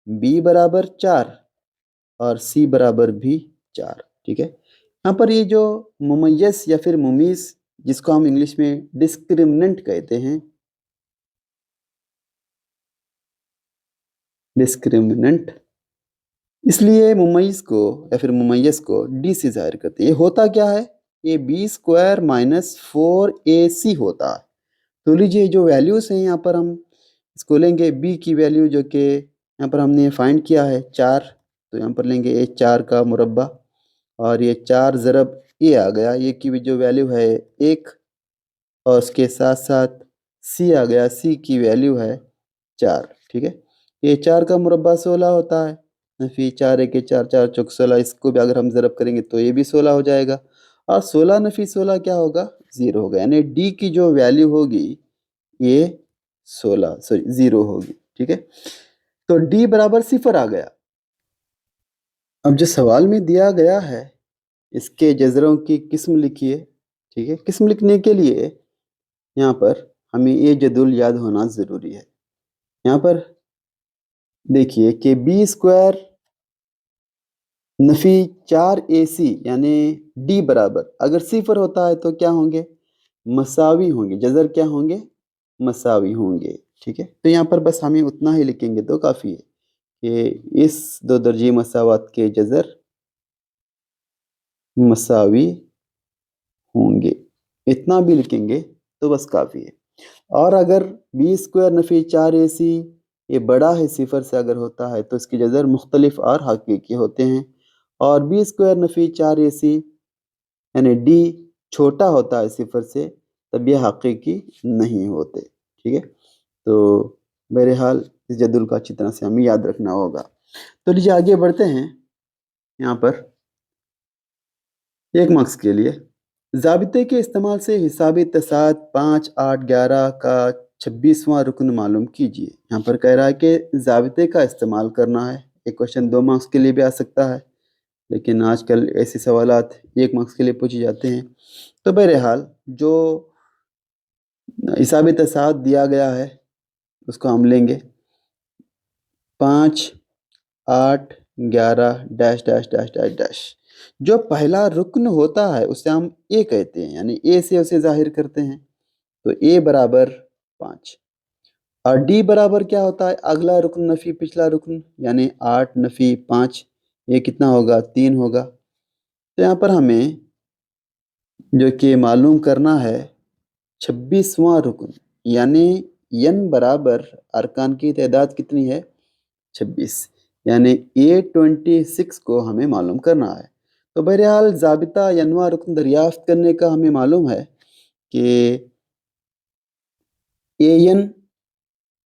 बी बराबर 4 और सी बराबर भी 4। ठीक है, यहाँ पर ये जो मुमय्यज़ या फिर मुमीज़, जिसको हम इंग्लिश में डिस्क्रिमिनेंट कहते हैं, डिस्क्रिमिनेंट, इसलिए मुमय्यज़ को या फिर मुमय्यज़ को डी से ज़ाहिर करते हैं। ये होता क्या है, ये बी स्क्वायर माइनस 4ac होता है। तो लीजिए जो वैल्यूज़ हैं यहाँ पर हम इसको लेंगे, बी की वैल्यू जो कि यहाँ पर हमने फाइंड किया है 4, तो यहाँ पर लेंगे ये 4 का मुरब्बा और ये 4 ज़रब ये आ गया, ये की भी जो वैल्यू है 1 और उसके साथ साथ सी आ गया, सी की वैल्यू है 4। ठीक है, ये 4 का मुरब्बा 16 होता है, नफी 4 1 4 4 चौक 16, इसको भी अगर हम ज़रब करेंगे तो ये भी 16 हो जाएगा और 16 नफी 16 क्या होगा, 0 होगा, यानी डी की जो वैल्यू होगी ये 16 सॉरी 0 होगी। ठीक है, तो डी बराबर 0 आ गया। अब जो सवाल में दिया गया है, इसके जज़रों की किस्म लिखिए। ठीक है, किस्म लिखने के लिए यहाँ पर हमें ये जदुल याद होना ज़रूरी है। यहाँ पर देखिए कि बी स्क्वायर नफी 4ac यानी डी बराबर अगर 0 होता है तो क्या होंगे, मसावी होंगे, जज़र क्या होंगे, मसावी होंगे। ठीक है, तो यहाँ पर बस हमें उतना ही लिखेंगे तो काफ़ी है कि इस दो दर्जे मसावात के जज़र मसावी होंगे, इतना भी लिखेंगे तो बस काफ़ी है। और अगर बी स्क्वायर नफी 4ac ये बड़ा है 0 से अगर होता है तो इसके जज़र मुख्तलिफ और हकीकी होते हैं, और बी स्क्वायर नफी 4ac यानी डी छोटा होता है 0 से, तब ये हकीकी नहीं होते। ठीक है, तो बहरहाल इस जदुल का अच्छी तरह से हमें याद रखना होगा। तो लीजिए आगे बढ़ते हैं। यहाँ पर 1 मार्क्स के लिए ज़ाबिते के इस्तेमाल से हिसाबी तसाद 5 8 11 का 26वां रुकन मालूम कीजिए। यहाँ पर कह रहा है कि ज़ाबिते का इस्तेमाल करना है। एक क्वेश्चन 2 मार्क्स के लिए भी आ सकता है, लेकिन आजकल ऐसे सवालात 1 मार्क्स के लिए पूछे जाते हैं। तो बहरहाल जो हिसाबी तसाद दिया गया है उसको हम लेंगे 5 8 11 dash dash dash dash dash. जो पहला रुकन होता है उसे हम ए कहते हैं, यानी ए से उसे जाहिर करते हैं, तो ए बराबर 5 और डी बराबर क्या होता है, अगला रुकन नफी पिछला रुकन, यानी 8 नफी 5, ये कितना होगा, 3 होगा। तो यहाँ पर हमें जो कि मालूम करना है 26वां रुकन, यानी n बराबर अरकान की तादाद कितनी है, 26, यानी A26 को हमें मालूम करना है। तो बहरहाल ज़ाबिता यनवा रुकन दरियाफ्त करने का हमें मालूम है कि AN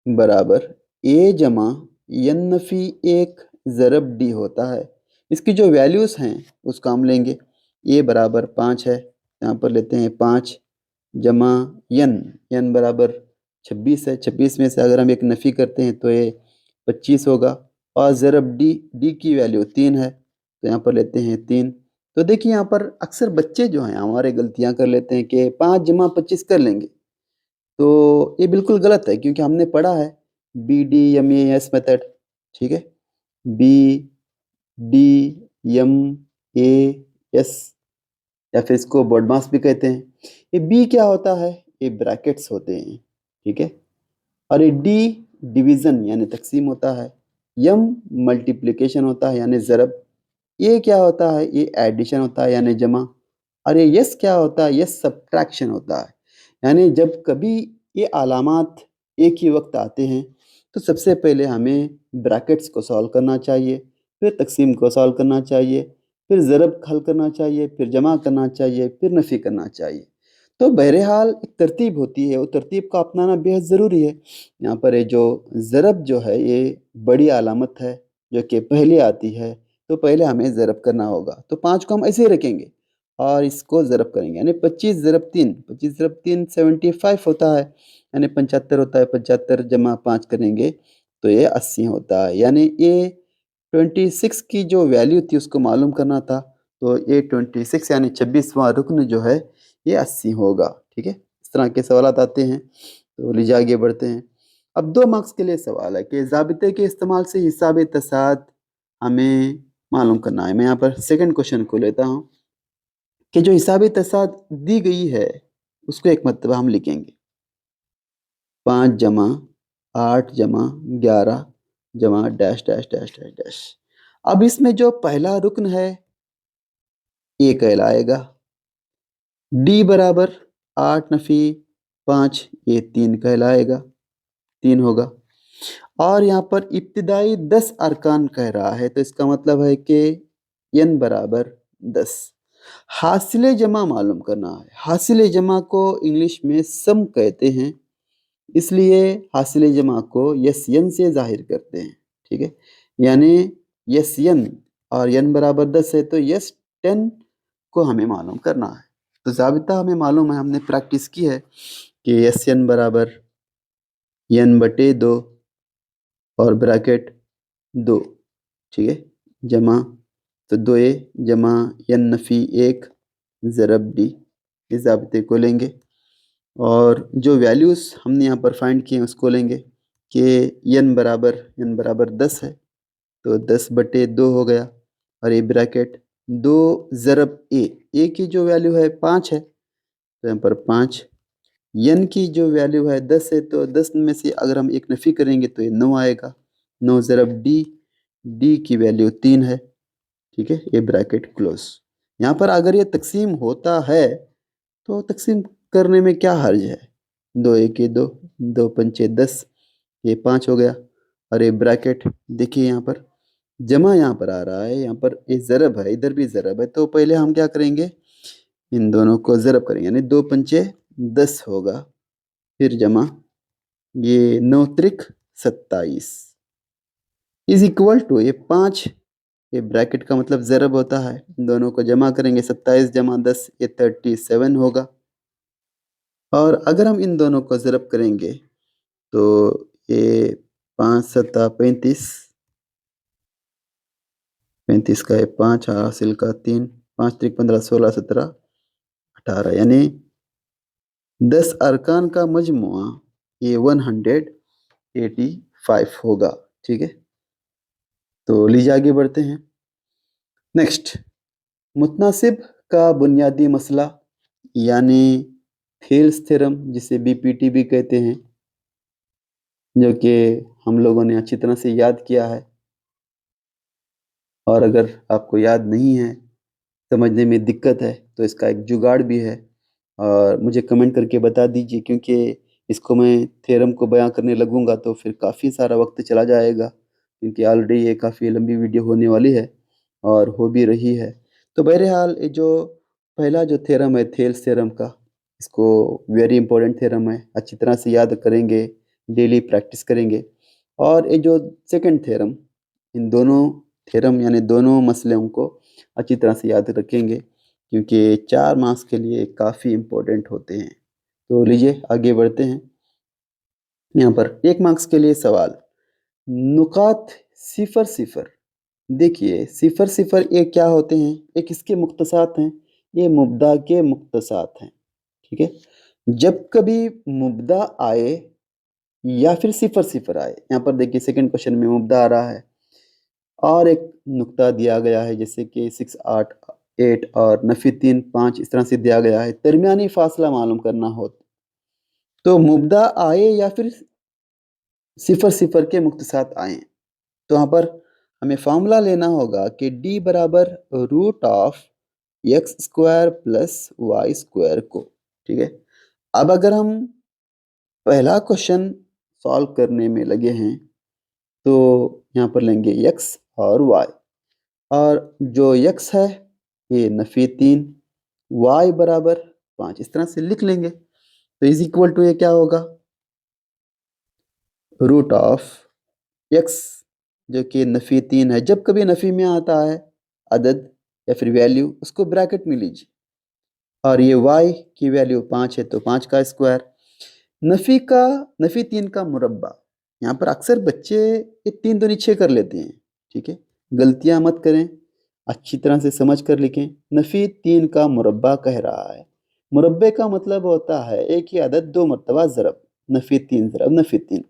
बराबर A जमा n नफ़ी 1 ज़रब D होता है। इसकी जो वैल्यूज़ हैं उसको हम लेंगे। A बराबर 5 है, यहाँ पर लेते हैं 5 जमा n बराबर 26 है, 26 में से अगर हम एक नफ़ी करते हैं तो ये 25 होगा और ज़रब D की वैल्यू 3 है, तो यहाँ पर लेते हैं 3। तो देखिए यहाँ पर अक्सर बच्चे जो हैं हमारे गलतियाँ कर लेते हैं कि 5 जमा 25 कर लेंगे, तो ये बिल्कुल गलत है क्योंकि हमने पढ़ा है BDMAS मेथड। ठीक है, BDMAS या फिर इसको बॉडमास भी कहते हैं। ये बी क्या होता है, ये ब्रैकेट्स होते हैं। ठीक है, और ये डी डिवीज़न यानी तकसीम होता है, यम मल्टीप्लिकेशन होता है यानी ज़रब, ये क्या होता है, ये एडिशन होता है यानी जमा, और ये यस क्या होता है, यस सब्ट्रैक्शन होता है। यानी जब कभी ये अलामात एक ही वक्त आते हैं तो सबसे पहले हमें ब्रैकेट्स को सॉल्व करना चाहिए, फिर तकसीम को सॉल्व करना चाहिए, फिर ज़रब हल करना चाहिए, फिर जमा करना चाहिए, फिर नफ़ी करना चाहिए। तो बहरहाल एक तरतीब होती है, वो तरतीब को अपनाना बेहद ज़रूरी है। यहाँ पर ये जो ज़रब जो है ये बड़ी अलामत है जो कि पहले आती है, तो पहले हमें ज़रब करना होगा। तो 5 को हम ऐसे ही रखेंगे और इसको ज़रब करेंगे, यानी 25 ज़रब 3, 25 ज़रब 3 75 होता है, यानी 75 होता है। 75 जमा 5 करेंगे तो ये 80 होता है। यानी ये 26 की जो वैल्यू थी उसको मालूम करना था, तो ये 26 यानी 26वां रुक्न जो है ये 80 होगा। ठीक है, इस तरह के सवालात आते हैं। तो लीजिए आगे बढ़ते हैं। अब 2 मार्क्स के लिए सवाल है कि ज़ाबिते के इस्तेमाल से हिसाब तसाद हमें मालूम करना है। मैं यहाँ पर सेकंड क्वेश्चन को लेता हूँ कि जो हिसाब तसाद दी गई है उसको एक मरतबा हम लिखेंगे, 5 जमा 8 जमा 11 जमा dash dash dash dash dash. अब इसमें जो पहला रुकन है ये कहलाएगा डी बराबर 8 नफी 5, ये 3 कहलाएगा, 3 होगा। और यहाँ पर इब्तिदाई 10 अरकान कह रहा है, तो इसका मतलब है कि n बराबर 10। हासिले जमा मालूम करना है। हासिले जमा को इंग्लिश में सम कहते हैं, इसलिए हासिले जमा को यस यन से जाहिर करते हैं। ठीक है, यानी यस यन और n बराबर 10 है तो यस 10 को हमें मालूम करना है। तो ज़ाबिता हमें मालूम है, हमने प्रैक्टिस की है कि यस एन बराबर n बटे 2 और ब्रैकेट 2, ठीक है, जमा, तो 2a जमा n नफ़ी 1 ज़रब d, इस ज़ाबिते को लेंगे और जो वैल्यूज़ हमने यहाँ पर फाइंड किए हैं उसको लेंगे कि n बराबर 10 है तो 10 बटे 2 हो गया, और ये ब्रैकेट 2 ज़रब a की जो वैल्यू है 5 है तो यहाँ पर 5, n की जो वैल्यू है 10 है तो 10 में से अगर हम एक नफ़ी करेंगे तो ये 9 आएगा, 9 ज़रब d की वैल्यू 3 है। ठीक है, ये ब्रैकेट क्लोज। यहाँ पर अगर ये तकसीम होता है तो तकसीम करने में क्या हर्ज है, 2 1 2, 2 पंचे 10, ये 5 हो गया, और ये ब्रैकेट देखिए यहाँ पर जमा यहाँ पर आ रहा है, यहाँ पर ये ज़रब है, इधर भी ज़रब है, तो पहले हम क्या करेंगे, इन दोनों को ज़रब करेंगे, यानी 2 पंचे 10 होगा, फिर जमा, ये 9 त्रिक 27 इज इक्वल टू ये 5, ये ब्रैकेट का मतलब ज़रब होता है, दोनों को जमा करेंगे, 27 जमा 10 ये 37 होगा। और अगर हम इन दोनों को ज़रब करेंगे तो ये 5 सत्ता 35, 35 का ये 5 हासिल का 3, 5 त्रिक 15 16 17 18, यानी 10 अरकान का मजमुआ ये 185 होगा। ठीक है, तो लीजिए आगे बढ़ते हैं। नेक्स्ट, मुतनासिब का बुनियादी मसला यानी थेल्स थ्योरम, जिसे बीपीटी भी कहते हैं, जो कि हम लोगों ने अच्छी तरह से याद किया है, और अगर आपको याद नहीं है, समझने में दिक्कत है, तो इसका एक जुगाड़ भी है और मुझे कमेंट करके बता दीजिए, क्योंकि इसको मैं थ्योरम को बयां करने लगूंगा तो फिर काफ़ी सारा वक्त चला जाएगा, क्योंकि ऑलरेडी ये काफ़ी लंबी वीडियो होने वाली है और हो भी रही है। तो बहरहाल ये जो पहला जो थ्योरम है थेल्स थ्योरम का, इसको वेरी इंपॉर्टेंट थ्योरम है, अच्छी तरह से याद करेंगे, डेली प्रैक्टिस करेंगे। और ये जो सेकंड थ्योरम, इन दोनों थ्योरम यानी दोनों मसलों को अच्छी तरह से याद रखेंगे, क्योंकि 4 मार्क्स के लिए काफ़ी इम्पोर्टेंट होते हैं। तो लीजिए आगे बढ़ते हैं। यहाँ पर 1 मार्क्स के लिए सवाल, नुकात 0 0, देखिए 0 0 ये क्या होते हैं, एक इसके मुख्तसात हैं, ये मुब्दा के मुख्तसात हैं। ठीक है, जब कभी मुब्दा आए या फिर 0 0 आए, यहाँ पर देखिए सेकंड क्वेश्चन में मुब्दा आ रहा है और एक नुक्ता दिया गया है, जैसे कि 6 8 8 और नफी 3 5, इस तरह से दिया गया है, दरमियानी फासला मालूम करना हो तो मुब्दा आए या फिर सिफर सिफर के मुक्त साथ आए। तो यहाँ पर हमें फॉर्मूला लेना होगा कि d बराबर root of X square plus Y square को। ठीक है, अब अगर हम पहला क्वेश्चन सॉल्व करने में लगे हैं तो यहाँ पर लेंगे x और y, और जो x है ये नफी 3, y बराबर 5, इस तरह से लिख लेंगे। तो इज इक्वल टू ये क्या होगा, रूट ऑफ x जो कि नफी 3 है। जब कभी नफी में आता है अदद या फिर वैल्यू, उसको ब्रैकेट में लीजिए, और ये y की वैल्यू 5 है तो 5 का स्क्वायर, नफी 3 का मुरब्बा। यहाँ पर अक्सर बच्चे ये 3 दूनी 6 कर लेते हैं। ठीक है, गलतियां मत करें, अच्छी तरह से समझ कर लिखें। नफी 3 का मुरब्बा कह रहा है। मुरब्बे का मतलब होता है एक ही अदद दो मरतबा ज़रब। नफी 3 ज़रब नफी 3,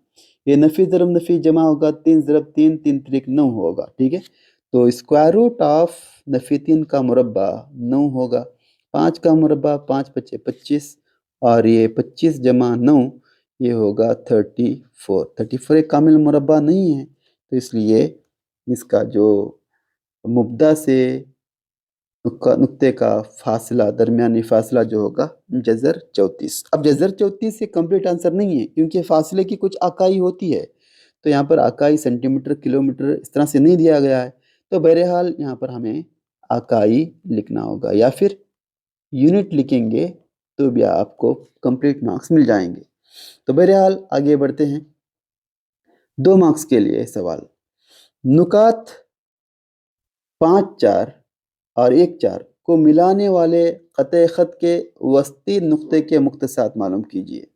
ये नफी ज़रब नफी जमा होगा, 3 ज़रब 3, 3 त्रिक 9 होगा। ठीक है, तो स्क्वायर रूट ऑफ नफी 3 का मुरब्बा 9 होगा। 5 का मुरब्बा 5 पच्चे 25, और ये 25 जमा 9 ये होगा 34। 34 एक कामिल मुरब्बा नहीं है, तो इसलिए इसका जो मुब्दा से नुक्ते का फासला, दरमियानी फासला जो होगा जज़र 34। अब जज़र 34 ये कंप्लीट आंसर नहीं है, क्योंकि फासले की कुछ आकाई होती है। तो यहाँ पर आकाई सेंटीमीटर किलोमीटर इस तरह से नहीं दिया गया है, तो बहरहाल यहाँ पर हमें आकाई लिखना होगा, या फिर यूनिट लिखेंगे तो भी आपको कंप्लीट मार्क्स मिल जाएंगे। तो बहरहाल आगे बढ़ते हैं 2 मार्क्स के लिए सवाल। नुकात 5 4 और 1 4 को मिलाने वाले क़त ख़त के वस्ती नुक्ते के मुख्तसात मालूम कीजिए।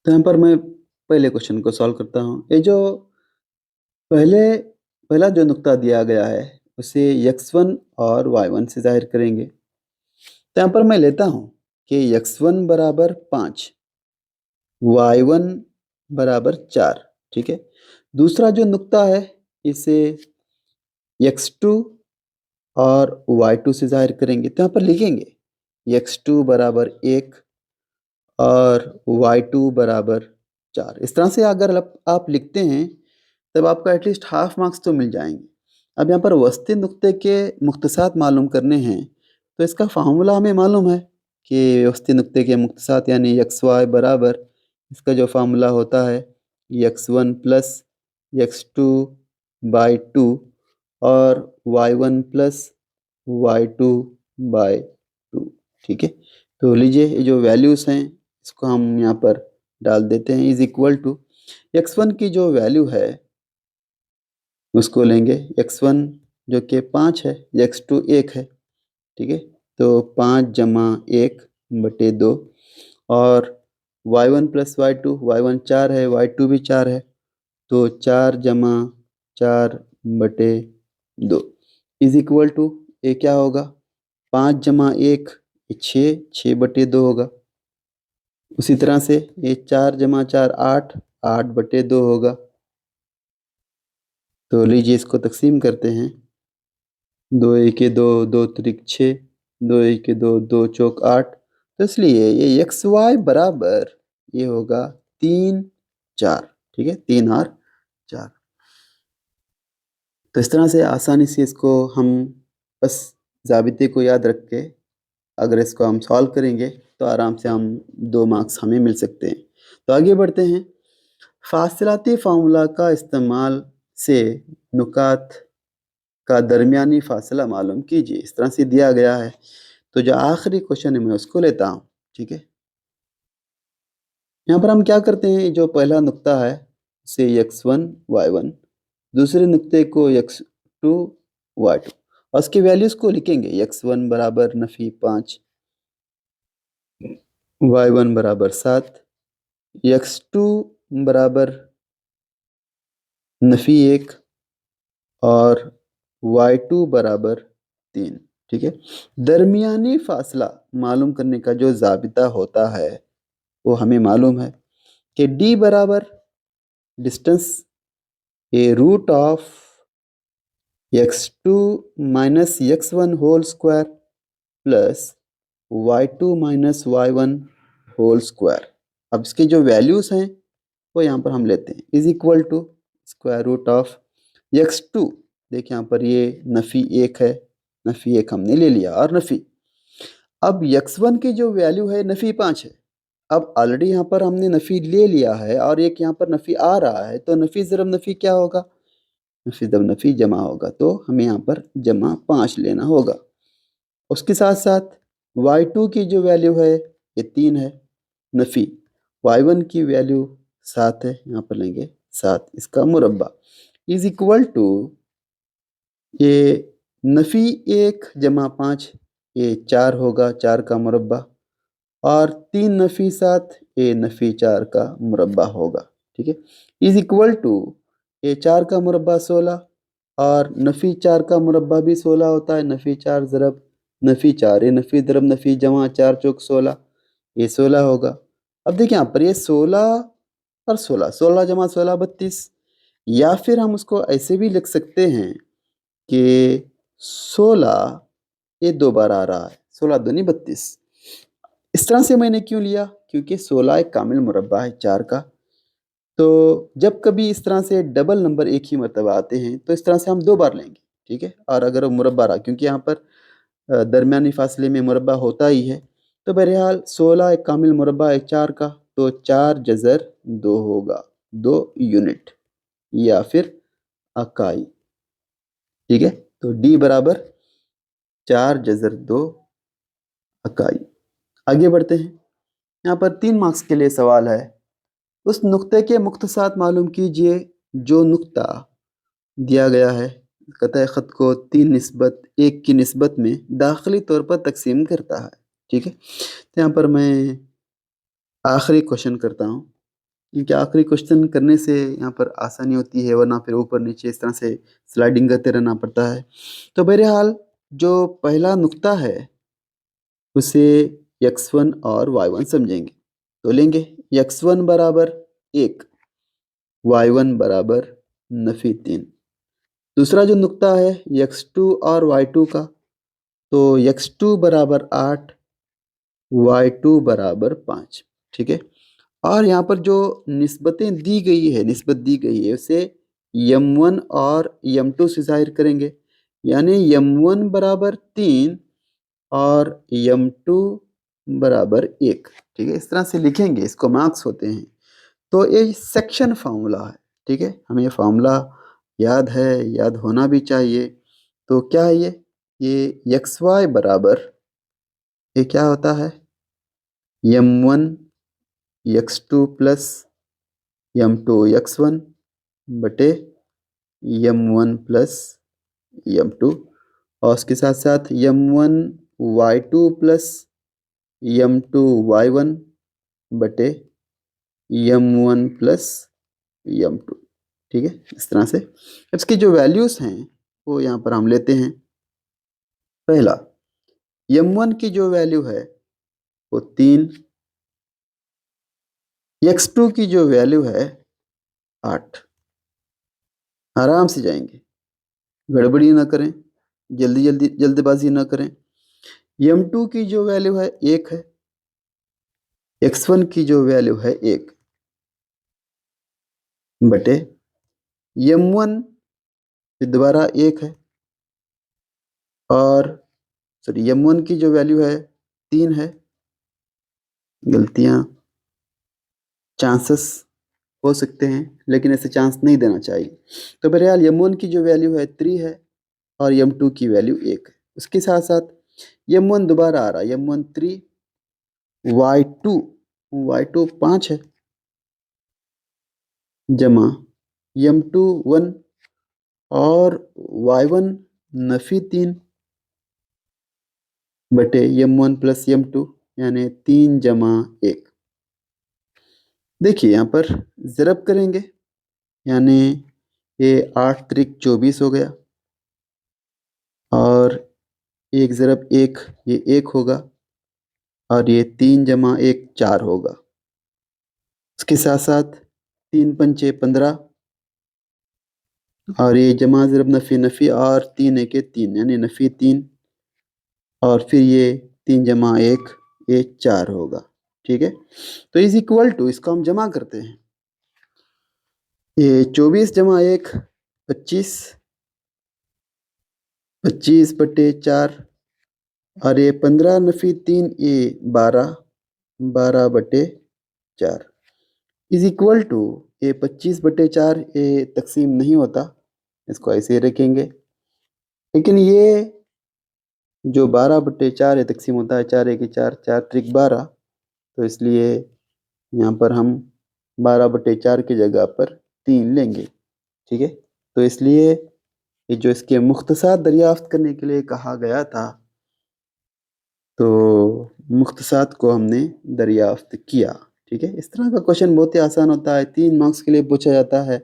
तो यहाँ पर मैं पहले क्वेश्चन को सॉल्व करता हूँ। ये जो पहला जो नुक्ता दिया गया है उसे x1 और y1 से जाहिर करेंगे। तो यहाँ पर मैं लेता हूँ कि x1 बराबर 5, y1 बराबर 4। ठीक है, दूसरा जो नुक्ता है इसे x2 और y2 से जाहिर करेंगे। तो यहाँ पर लिखेंगे x2 बराबर 1 और y2 बराबर 4। इस तरह से अगर आप लिखते हैं तब आपको एटलीस्ट हाफ मार्क्स तो मिल जाएंगे। अब यहाँ पर वस्ती नुक्ते के मुख्तसात मालूम करने हैं, तो इसका फार्मूला हमें मालूम है कि वस्ती नुक्ते के मुख्तसात यानी एक्स वाई बराबर, इसका जो फार्मूला होता है x1 प्लस x2 बाई 2 और y1 प्लस y2 बाई 2। ठीक है, तो लीजिए ये जो वैल्यूज़ हैं इसको हम यहाँ पर डाल देते हैं। इज इक्वल टू x1 की जो वैल्यू है उसको लेंगे, x1 जो कि 5 है, x2 1 है। ठीक है, तो 5 जमा 1 बटे 2, और y1 प्लस y2, y1 4 है, y2 भी 4 है, तो 4 जमा 4 बटे 2 इज इक्वल टू ये क्या होगा, 5 जमा 1 6, 6 बटे 2 होगा। उसी तरह से ये 4 जमा 4 8, 8 बटे 2 होगा। तो लीजिए इसको तकसीम करते हैं, 2 1 2, 2 त्रिक 6, 2 1 2, 2 चौक 8। तो इसलिए ये एक्स वाई बराबर ये होगा 3 4। ठीक है, 3 और 4। तो इस तरह से आसानी से इसको हम बस ज़ाबिते को याद रख के अगर इसको हम सॉल्व करेंगे तो आराम से हम 2 मार्क्स हमें मिल सकते हैं। तो आगे बढ़ते हैं। फासिलाती फार्मूला का इस्तेमाल से नुकात का दरमियानी फासला मालूम कीजिए। इस तरह से दिया गया है, तो जो आखिरी क्वेश्चन है मैं उसको लेता हूँ। ठीक है, यहाँ पर हम क्या करते हैं, जो पहला नुक्ता है उसे x1 y1, दूसरे नुक्ते को x2 y2, और उसके वैल्यूज को लिखेंगे। x1 बराबर नफी 5, y1 बराबर 7, x2 बराबर नफी 1 और y2 बराबर 3। ठीक है, दरमियानी फासला मालूम करने का जो ज़ाबिता होता है वो हमें मालूम है कि d बराबर डिस्टेंस ए root of x2 minus x1 whole square plus y2 minus y1 whole square. अब इसके जो वैल्यूज़ हैं वो यहाँ पर हम लेते हैं, is equal to square root of x2। देखिए यहाँ पर ये नफ़ी 1 है, नफ़ी 1 हमने ले लिया, और नफ़ी अब x1 की जो वैल्यू है नफ़ी 5 है। अब ऑलरेडी यहाँ पर हमने नफ़ी ले लिया है और एक यहाँ पर नफ़ी आ रहा है, तो नफ़ी ज़रब नफ़ी क्या होगा, नफ़ी ज़रब नफ़ी जमा होगा, तो हमें यहाँ पर जमा 5 लेना होगा। उसके साथ साथ y2 की जो वैल्यू है ये 3 है, नफ़ी y1 की वैल्यू 7 है, यहाँ पर लेंगे 7, इसका मुरब्बा इज इक्वल टू ये नफ़ी 1 जमा 5 ये 4 होगा, 4 का मुरब्बा, और 3 नफ़ी 7 ये नफ़ी 4 का मुरब्बा होगा। ठीक है, इज इक्वल टू ये 4 का मुरब्बा 16 और नफ़ी 4 का मुरब्बा भी 16 होता है, नफ़ी 4 ज़रब नफ़ी 4 ये नफ़ी ज़रब नफ़ी जमा 4 चौक 16 ये 16 होगा। अब देखिए यहाँ पर ये 16 और 16, 16 जमा 16 32, या फिर हम उसको ऐसे भी लिख सकते हैं कि 16 ये 2 बार आ रहा है, 16 दूनी 32। इस तरह से मैंने क्यों लिया, क्योंकि 16 एक कामिल मुरब्बा है 4 का, तो जब कभी इस तरह से डबल नंबर एक ही मरतबा आते हैं तो इस तरह से हम 2 बार लेंगे। ठीक है, और अगर वो मुरब्बा रहा, क्योंकि यहाँ पर दरमियानी फासले में मुरब्बा होता ही है, तो बहरहाल 16 एक कामिल मुरब्बा है 4 का, तो 4 जज़र 2 होगा, 2 यूनिट या फिर इकाई। ठीक है, तो डी बराबर 4 जज़र 2 इकाई। आगे बढ़ते हैं, यहाँ पर 3 मार्क्स के लिए सवाल है, उस नुक्ते के मुख्तसात मालूम कीजिए जो नुक्ता दिया गया है कतई ख़त को 3 निस्बत 1 की निस्बत में दाखिली तौर पर तकसीम करता है। ठीक है, तो यहाँ पर मैं आखिरी क्वेश्चन करता हूँ, क्योंकि आखिरी क्वेश्चन करने से यहाँ पर आसानी होती है, वरना फिर ऊपर नीचे इस तरह से स्लाइडिंग करते रहना पड़ता है। तो बहरहाल जो पहला नुक्ता है उसे x1 और y1 समझेंगे, तो लेंगे x1 बराबर 1, y1 बराबर नफ़ी 3। दूसरा जो नुक्ता है x2 और y2 का, तो x2 बराबर 8, y2 बराबर 5। ठीक है, और यहाँ पर जो निस्बतें दी गई है, निस्बत दी गई है उसे m1 और m2 से ज़ाहिर करेंगे, यानी m1 बराबर 3 और m2 बराबर 1। ठीक है, इस तरह से लिखेंगे, इसको मार्क्स होते हैं। तो ये सेक्शन फार्मूला है। ठीक है, हमें ये फार्मूला याद है, याद होना भी चाहिए। तो क्या है ये एक्स वाई बराबर ये क्या होता है, m1 x2 plus m2 x1 बटे m1 प्लस m2, और उसके साथ साथ m1 y2 plus m2 y1 बटे m1 प्लस m2। ठीक है, इस तरह से इसकी जो वैल्यूज़ हैं वो यहाँ पर हम लेते हैं। पहला m1 की जो वैल्यू है वो 3, x2 की जो वैल्यू है 8। आराम से जाएंगे, गड़बड़ी ना करें, जल्दबाजी ना करें। m2 की जो वैल्यू है 1 है, x1 की जो वैल्यू है 1 बटे m1 दोबारा 1 है, और सॉरी m1 की जो वैल्यू है 3 है। गलतियाँ चांसेस हो सकते हैं, लेकिन ऐसे चांस नहीं देना चाहिए। तो बहरहाल m1 की जो वैल्यू है 3 है और m2 की वैल्यू 1 है। उसके साथ साथ m1 दोबारा आ रहा है, m1 3, y2 5 है, जमा m2 1 और y1 नफ़ी 3 बटे m1 प्लस m2, यानी 3 जमा 1। देखिए यहाँ पर ज़रब करेंगे, यानी ये 8 त्रिक 24 हो गया, और 1 ज़रब 1 ये 1 होगा, और ये 3 जमा 1 4 होगा। उसके साथ साथ 3 पंचे 15, और ये जमा ज़रब नफ़ी नफ़ी, और 3 एके 3 यानी नफ़ी 3, और फिर ये 3 जमा 1 ये 4 होगा। ठीक है, तो इज इक्वल टू, इसको हम जमा करते हैं, ये 24 जमा 1 25, 25/4 और ये 15 नफी 3 ये 12, 12/4 इज इक्वल टू ये 25/4 ये तकसीम नहीं होता, इसको ऐसे ही रखेंगे। लेकिन ये जो 12/4 है तकसीम होता है 4 1 4 4 त्रिक 12, तो इसलिए यहाँ पर हम 12/4 की जगह पर 3 लेंगे। ठीक है, तो इसलिए ये जो इसके मुख्तसर दरियाफ्त करने के लिए कहा गया था, तो मुख्तसात को हमने दरियाफ्त किया। ठीक है, इस तरह का क्वेश्चन बहुत ही आसान होता है, 3 मार्क्स के लिए पूछा जाता है।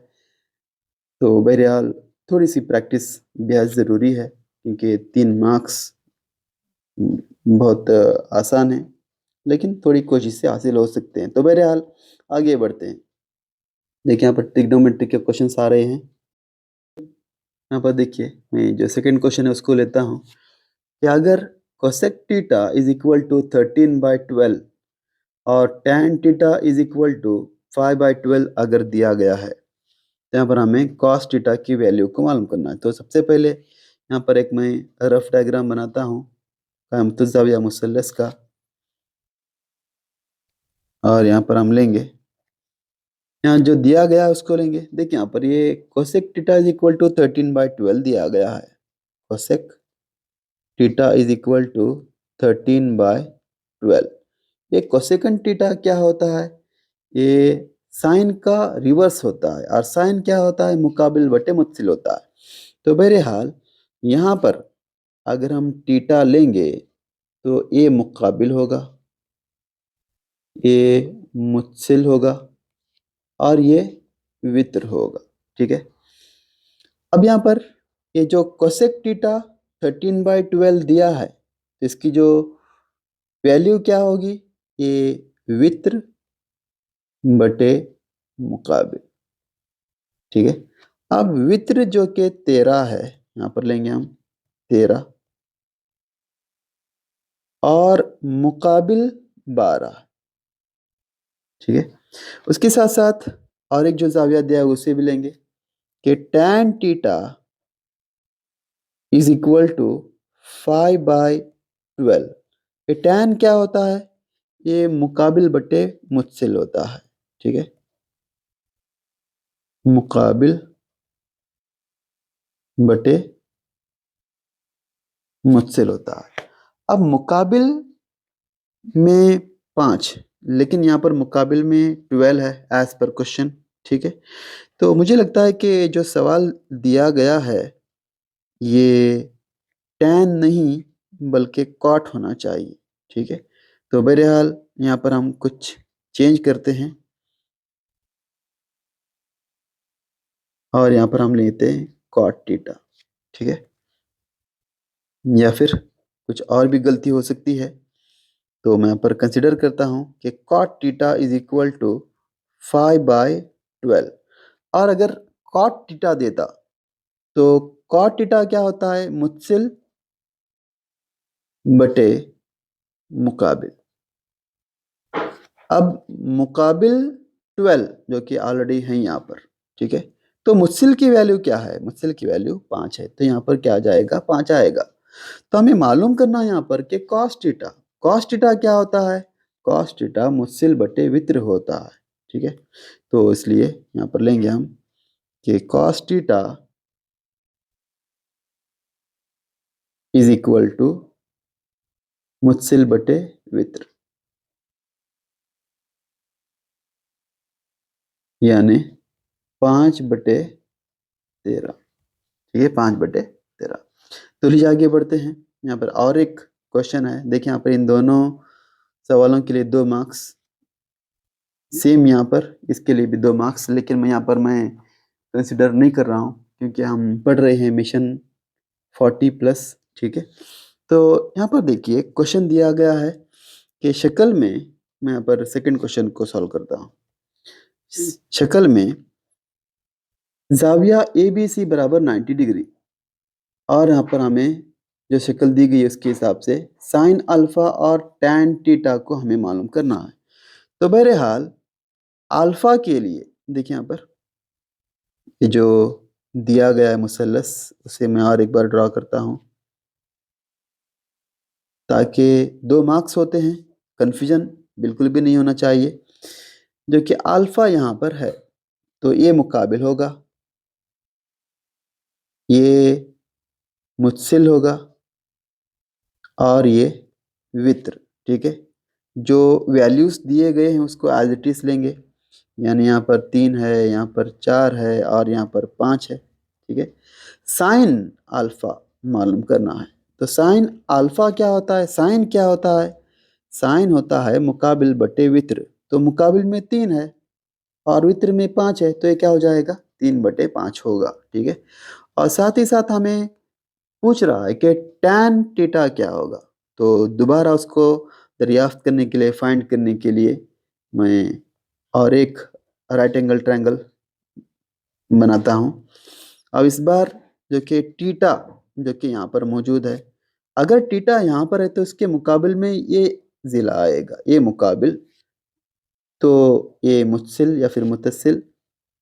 तो बहरहाल थोड़ी सी प्रैक्टिस बेहद ज़रूरी है, क्योंकि 3 मार्क्स बहुत आसान है, लेकिन थोड़ी कोशिश से हासिल हो सकते हैं। तो बहरहाल आगे बढ़ते हैं। देखिए यहाँ पर ट्रिग्नोमेट्री के क्वेश्चन आ रहे हैं। यहाँ पर देखिए, मैं जो सेकंड क्वेश्चन है उसको लेता हूँ कि अगर cosec theta is equal to 13/12 और tan theta is equal to 5/12 अगर दिया गया है, तो यहाँ पर हमें cos थीटा की वैल्यू को मालूम करना है। तो सबसे पहले यहाँ पर एक मैं रफ डायग्राम बनाता हूँ कायमतुज़ाविया मुसल्लस का, और यहाँ पर हम लेंगे, यहाँ जो दिया गया है उसको लेंगे। देखिए यहाँ पर ये cosec theta is equal to 13/12 दिया गया है। Cosec theta is equal to 13/12। ये कोसेकंड थीटा क्या होता है? ये साइन का रिवर्स होता है, और साइन क्या होता है? मुकाबिल बटे मुत्सिल होता है। तो बहरहाल यहाँ पर अगर हम थीटा लेंगे तो ये मुकाबिल होगा, ये मुत्सिल होगा, और ये वित्र होगा। ठीक है, अब यहाँ पर ये जो कोसेक थीटा 13/12 दिया है, तो इसकी जो वैल्यू क्या होगी? ये वित्र बटे मुकाबिल। ठीक है, अब वित्र जो कि 13 है, यहाँ पर लेंगे हम 13, और मुकाबिल 12। ठीक है, उसके साथ साथ और एक जो जाविया दिया है उसे भी लेंगे कि tan theta is equal to 5/12। ये tan क्या होता है? ये मुकाबिल बटे मुत्सिल होता है। ठीक है, मुकाबिल बटे मुत्सिल होता है। अब मुकाबिल में 5, लेकिन यहाँ पर मुकाबिल में 12 है एज पर क्वेश्चन। ठीक है, तो मुझे लगता है कि जो सवाल दिया गया है ये tan नहीं बल्कि cot होना चाहिए। ठीक है, तो बहरहाल यहाँ पर हम कुछ चेंज करते हैं, और यहाँ पर हम लेते हैं cot थीटा। ठीक है, या फिर कुछ और भी गलती हो सकती है, तो मैं यहाँ पर कंसिडर करता हूँ कि cot theta is equal to 5/12। और अगर cot थीटा देता तो cot थीटा क्या होता है? मुत्सिल बटे मुकाबिल। अब मुकाबिल 12 जो कि ऑलरेडी है यहाँ पर। ठीक है, तो मुत्सिल की वैल्यू क्या है? मुत्सिल की वैल्यू 5 है, तो यहाँ पर क्या आ जाएगा? 5 आएगा। तो हमें मालूम करना है यहाँ पर कि cos थीटा, cos थीटा क्या होता है? cos थीटा मुत्सिल बटे वित्र होता है। ठीक है, तो इसलिए यहाँ पर लेंगे हम कि cos theta is equal to मुत्सिल बटे वित्र, यानी 5/13। ठीक है, 5/13। तो लीजिए आगे बढ़ते हैं। यहाँ पर और एक क्वेश्चन है। देखिए यहाँ पर इन दोनों सवालों के लिए 2 मार्क्स, सेम यहाँ पर इसके लिए भी 2 मार्क्स, लेकिन मैं यहाँ पर कंसिडर नहीं कर रहा हूँ, क्योंकि हम पढ़ रहे हैं मिशन 40+। ठीक है, तो यहाँ पर देखिए क्वेश्चन दिया गया है कि शक्ल में, मैं यहाँ पर सेकंड क्वेश्चन को सॉल्व करता हूँ। शक्ल में जाविया ABC बराबर 90 डिग्री, और यहाँ पर हमें जो शक्ल दी गई है उसके हिसाब से साइन अल्फा और tan थीटा को हमें मालूम करना है। तो बहरहाल अल्फा के लिए देखिए यहाँ पर ये जो दिया गया है मुसल्लस, उसे मैं और एक बार ड्रॉ करता हूँ ताकि 2 मार्क्स होते हैं, कन्फ्यूजन बिल्कुल भी नहीं होना चाहिए। जो कि अल्फा यहाँ पर है तो ये मुकाबिल होगा, ये मुत्सिल होगा और ये वित्र। ठीक है, जो वैल्यूज दिए गए हैं उसको एज इट इज लेंगे, यानी यहाँ पर 3 है, यहाँ पर 4 है और यहाँ पर 5 है। ठीक है, साइन अल्फा मालूम करना है। तो साइन अल्फा क्या होता है, साइन क्या होता है, साइन होता है मुकाबिल बटे वित्र। तो मुकाबिल में 3 है और वित्र में 5 है, तो ये क्या हो जाएगा, 3/5 होगा। ठीक है, और साथ ही साथ हमें पूछ रहा है कि टैन थीटा क्या होगा। तो दोबारा उसको दरियाफ्त करने के लिए, फाइंड करने के लिए मैं और एक राइट एंगल ट्रायंगल बनाता हूँ। अब इस बार जो कि थीटा जो कि यहाँ पर मौजूद है, अगर थीटा यहाँ पर है तो इसके मुकाबिल में ये ज़िला आएगा, ये मुकाबिल, तो ये मुत्सिल या फिर मुत्तसिल,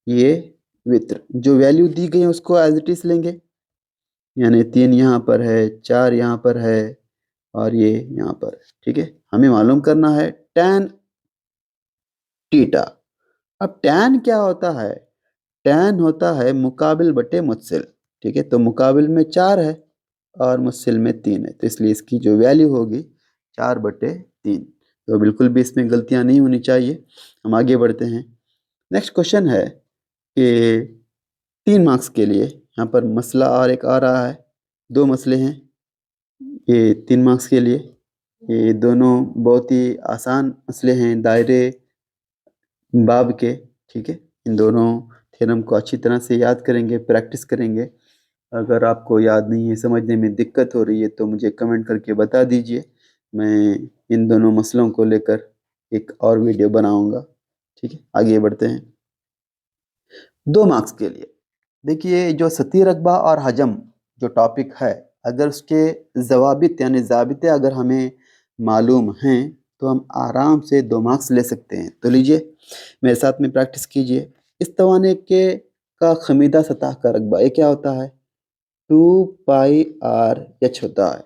ये वित्र। जो वैल्यू दी गई है उसको एज इट इज लेंगे, यानी 3 यहाँ पर है, 4 यहाँ पर है और ये यहाँ पर। ठीक है, हमें मालूम करना है टैन थीटा। अब टैन क्या होता है, टैन होता है मुकाबिल बटे मुत्सिल। ठीक है, तो मुकाबिल में 4 है और मुत्सिल में 3 है, तो इसलिए इसकी जो वैल्यू होगी 4/3। तो बिल्कुल भी इसमें गलतियां नहीं होनी चाहिए। हम आगे बढ़ते हैं। नेक्स्ट क्वेश्चन है कि 3 मार्क्स के लिए यहाँ पर मसला और एक आ रहा है, 2 मसले हैं ये 3 मार्क्स के लिए। ये दोनों बहुत ही आसान मसले हैं, दायरे बाब के। ठीक है, इन दोनों थ्योरम को अच्छी तरह से याद करेंगे, प्रैक्टिस करेंगे। अगर आपको याद नहीं है, समझने में दिक्कत हो रही है तो मुझे कमेंट करके बता दीजिए, मैं इन दोनों मसलों को लेकर एक और वीडियो बनाऊंगा। ठीक है, आगे बढ़ते हैं। 2 मार्क्स के लिए देखिए, जो सती रकबा और हजम जो टॉपिक है, अगर उसके जवाबित यानी ज़ाबिते अगर हमें मालूम हैं तो हम आराम से 2 मार्क्स ले सकते हैं। तो लीजिए मेरे साथ में प्रैक्टिस कीजिए। इस तवाने के का खमीदा सतह का रकबा ये क्या होता है, 2πr(h) होता है।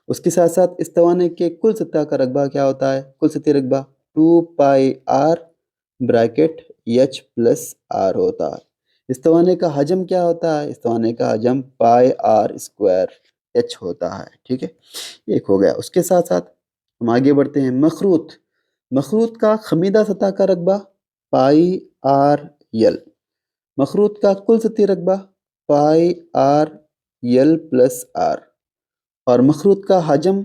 उसके साथ साथ इस तवाने के कुल सतह का रकबा क्या होता है, कुल सतही रकबा 2πr(h+r) होता है। इस तवाने का हजम क्या होता है, इस तवाने का हजम πr² होता है। ठीक है, एक हो गया। उसके साथ साथ हम आगे बढ़ते हैं। मखरूत, मखरूत का खमीदा सतह का रकबा πrl। मखरूत का कुल सतही रकबा πrl+r। और मखरूत का हजम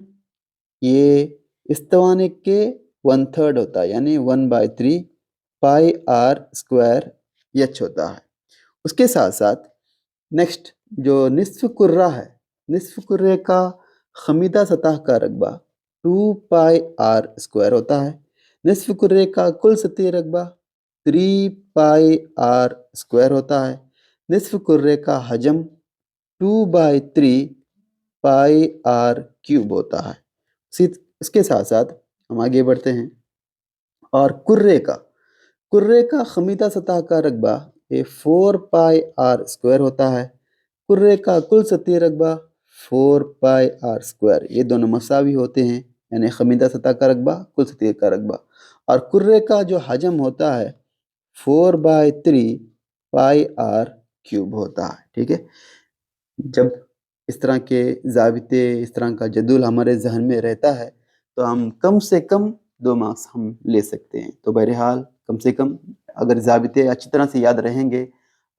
ये इस तवाने के 1/3 होता है, यानी 1/3 πr² होता है। उसके साथ साथ नेक्स्ट जो निस्फ कुर्रा है, निस्फ कुर्रे का खमीदा सतह का रकबा 2πr² होता है। निस्फ कुर्रे का कुल सतही रकबा 3πr² होता है। निस्फ कुर्रे का हजम 2/3 πr³ होता है। इसके साथ साथ हम आगे बढ़ते हैं। और कुर्रे का खमीदा सतह का रकबा ये 4πr² होता है। कुर्रे का कुल सतही रकबा 4πr², ये दोनों मसावी होते हैं, यानी खमीदा सतह का रकबा, कुल सतही का रकबा। और कुर्रे का जो हजम होता है 4/3 πr³ होता है। ठीक है, जब इस तरह के ज़ाबिते, इस तरह का जदूल हमारे जहन में रहता है तो हम कम से कम 2 मार्क्स हम ले सकते हैं। तो बहरहाल कम से कम अगर ज़ाबिते अच्छी तरह से याद रहेंगे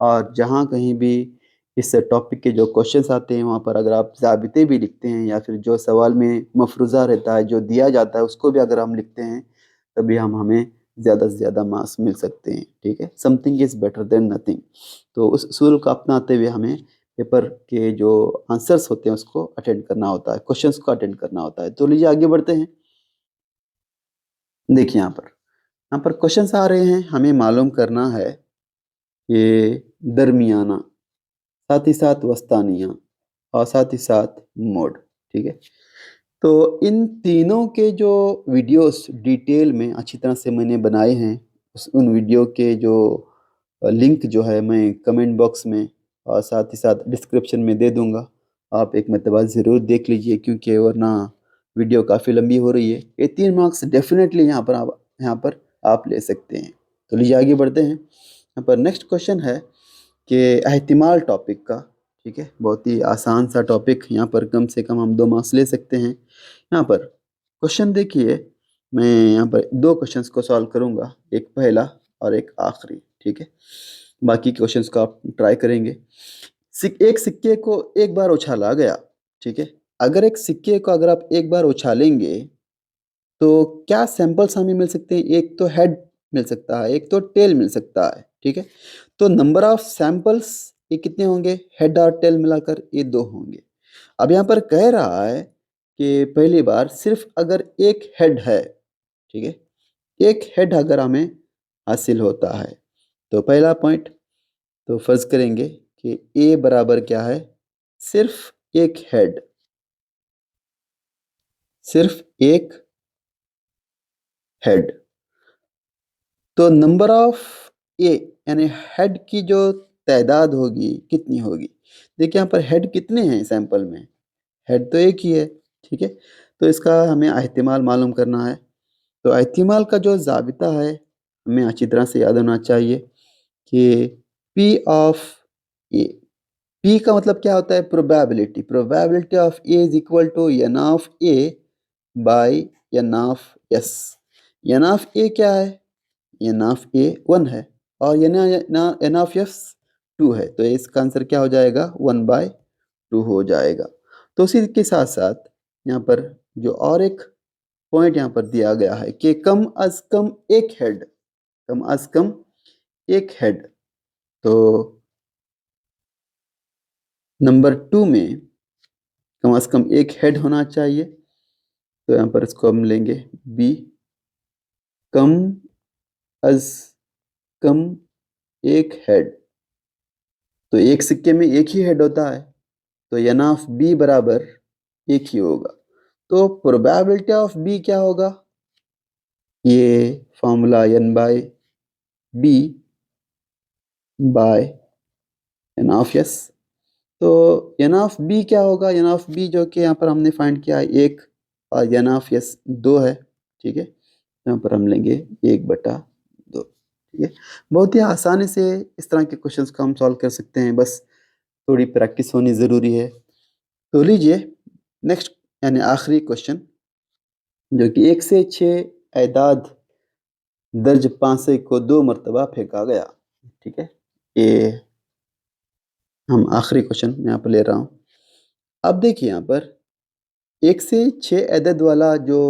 और जहाँ कहीं भी इस टॉपिक के जो क्वेश्चंस आते हैं वहाँ पर अगर आप ज़ाबिते भी लिखते हैं या फिर जो सवाल में मफरूज़ा रहता है जो दिया जाता है उसको भी अगर हम लिखते हैं, तभी हमें ज़्यादा से ज़्यादा मार्क्स मिल सकते हैं। ठीक है, something is better than nothing. तो उस उसूल को अपनाते हुए हमें पेपर के जो आंसर्स होते हैं उसको अटेंड करना होता है, क्वेश्चंस को अटेंड करना होता है। तो लीजिए आगे बढ़ते हैं। देखिए यहाँ पर क्वेश्चंस आ रहे हैं, हमें मालूम करना है ये दरमियाना, साथ ही साथ वस्तानिया और साथ ही साथ मोड। ठीक है, तो इन तीनों के जो वीडियोस डिटेल में अच्छी तरह से मैंने बनाए हैं, उन वीडियो के जो लिंक जो है मैं कमेंट बॉक्स में और साथ ही साथ डिस्क्रिप्शन में दे दूंगा। आप एक मरतबा ज़रूर देख लीजिए, क्योंकि वरना वीडियो काफ़ी लंबी हो रही है। ये 3 मार्क्स डेफिनेटली यहाँ पर आप ले सकते हैं। तो लीजिए आगे बढ़ते हैं। यहाँ पर नेक्स्ट क्वेश्चन है कि एहतिमाल टॉपिक का, ठीक है, बहुत ही आसान सा टॉपिक, यहाँ पर कम से कम हम 2 मार्क्स ले सकते हैं। यहाँ पर क्वेश्चन देखिए, मैं यहाँ पर 2 क्वेश्चंस को सॉल्व करूँगा, एक पहला और एक आखिरी, ठीक है। बाकी क्वेश्चंस को आप ट्राई करेंगे। एक सिक्के को एक बार उछाला गया, ठीक है। अगर एक सिक्के को अगर आप एक बार उछालेंगे तो क्या सैंपल्स हमें मिल सकते हैं? एक तो हेड मिल सकता है, एक तो टेल मिल सकता है, ठीक है। तो नंबर ऑफ सैंपल्स ये कितने होंगे? हेड और टेल मिलाकर ये 2 होंगे। अब यहाँ पर कह रहा है कि पहली बार सिर्फ अगर एक हेड है, ठीक है, एक हेड अगर हमें हासिल होता है तो पहला पॉइंट, तो फर्ज करेंगे कि ए बराबर क्या है? सिर्फ एक हेड, सिर्फ एक हेड। तो नंबर ऑफ ए यानी हेड की जो तादाद होगी कितनी होगी? देखिए यहाँ पर हेड कितने हैं सैंपल में? हेड तो एक ही है, ठीक है। तो इसका हमें एहतिमाल मालूम करना है। तो एहतिमाल का जो ज़ाबिता है हमें अच्छी तरह से याद होना चाहिए कि पी ऑफ ए, पी का मतलब क्या होता है? Probability. Probability of A is equal to n of A by n of S. N of A क्या है? एन ऑफ ए 1 है और एन ऑफ एस 2 है, तो इसका आंसर क्या हो जाएगा? 1/2 हो जाएगा। तो उसी के साथ साथ यहाँ पर जो और एक पॉइंट यहाँ पर दिया गया है कि कम अज कम एक हेड, कम अज कम एक हेड। तो नंबर 2 में कम अज कम एक हेड होना चाहिए, तो यहाँ पर इसको हम लेंगे बी, कम अज कम एक हेड। तो एक सिक्के में एक ही हेड होता है, तो एन ऑफ बी बराबर एक ही होगा। तो प्रोबेबिलिटी ऑफ बी क्या होगा? ये formula N by B by N of S. तो एन ऑफ बी क्या होगा? एन ऑफ बी जो कि यहाँ पर हमने फाइंड किया है 1 और एन ऑफ एस 2 है, ठीक है। यहाँ पर हम लेंगे 1/2, ठीक है। बहुत ही आसानी से इस तरह के क्वेश्चंस को हम सॉल्व कर सकते हैं, बस थोड़ी प्रैक्टिस होनी ज़रूरी है। तो लीजिए नेक्स्ट यानी आखिरी क्वेश्चन, जो कि 1 से 6 एदाद दर्ज पांसे को 2 मरतबा फेंका गया, ठीक है। ये हम आखिरी क्वेश्चन यहाँ पर ले रहा हूँ। अब देखिए यहाँ पर 1 से 6 अदद वाला जो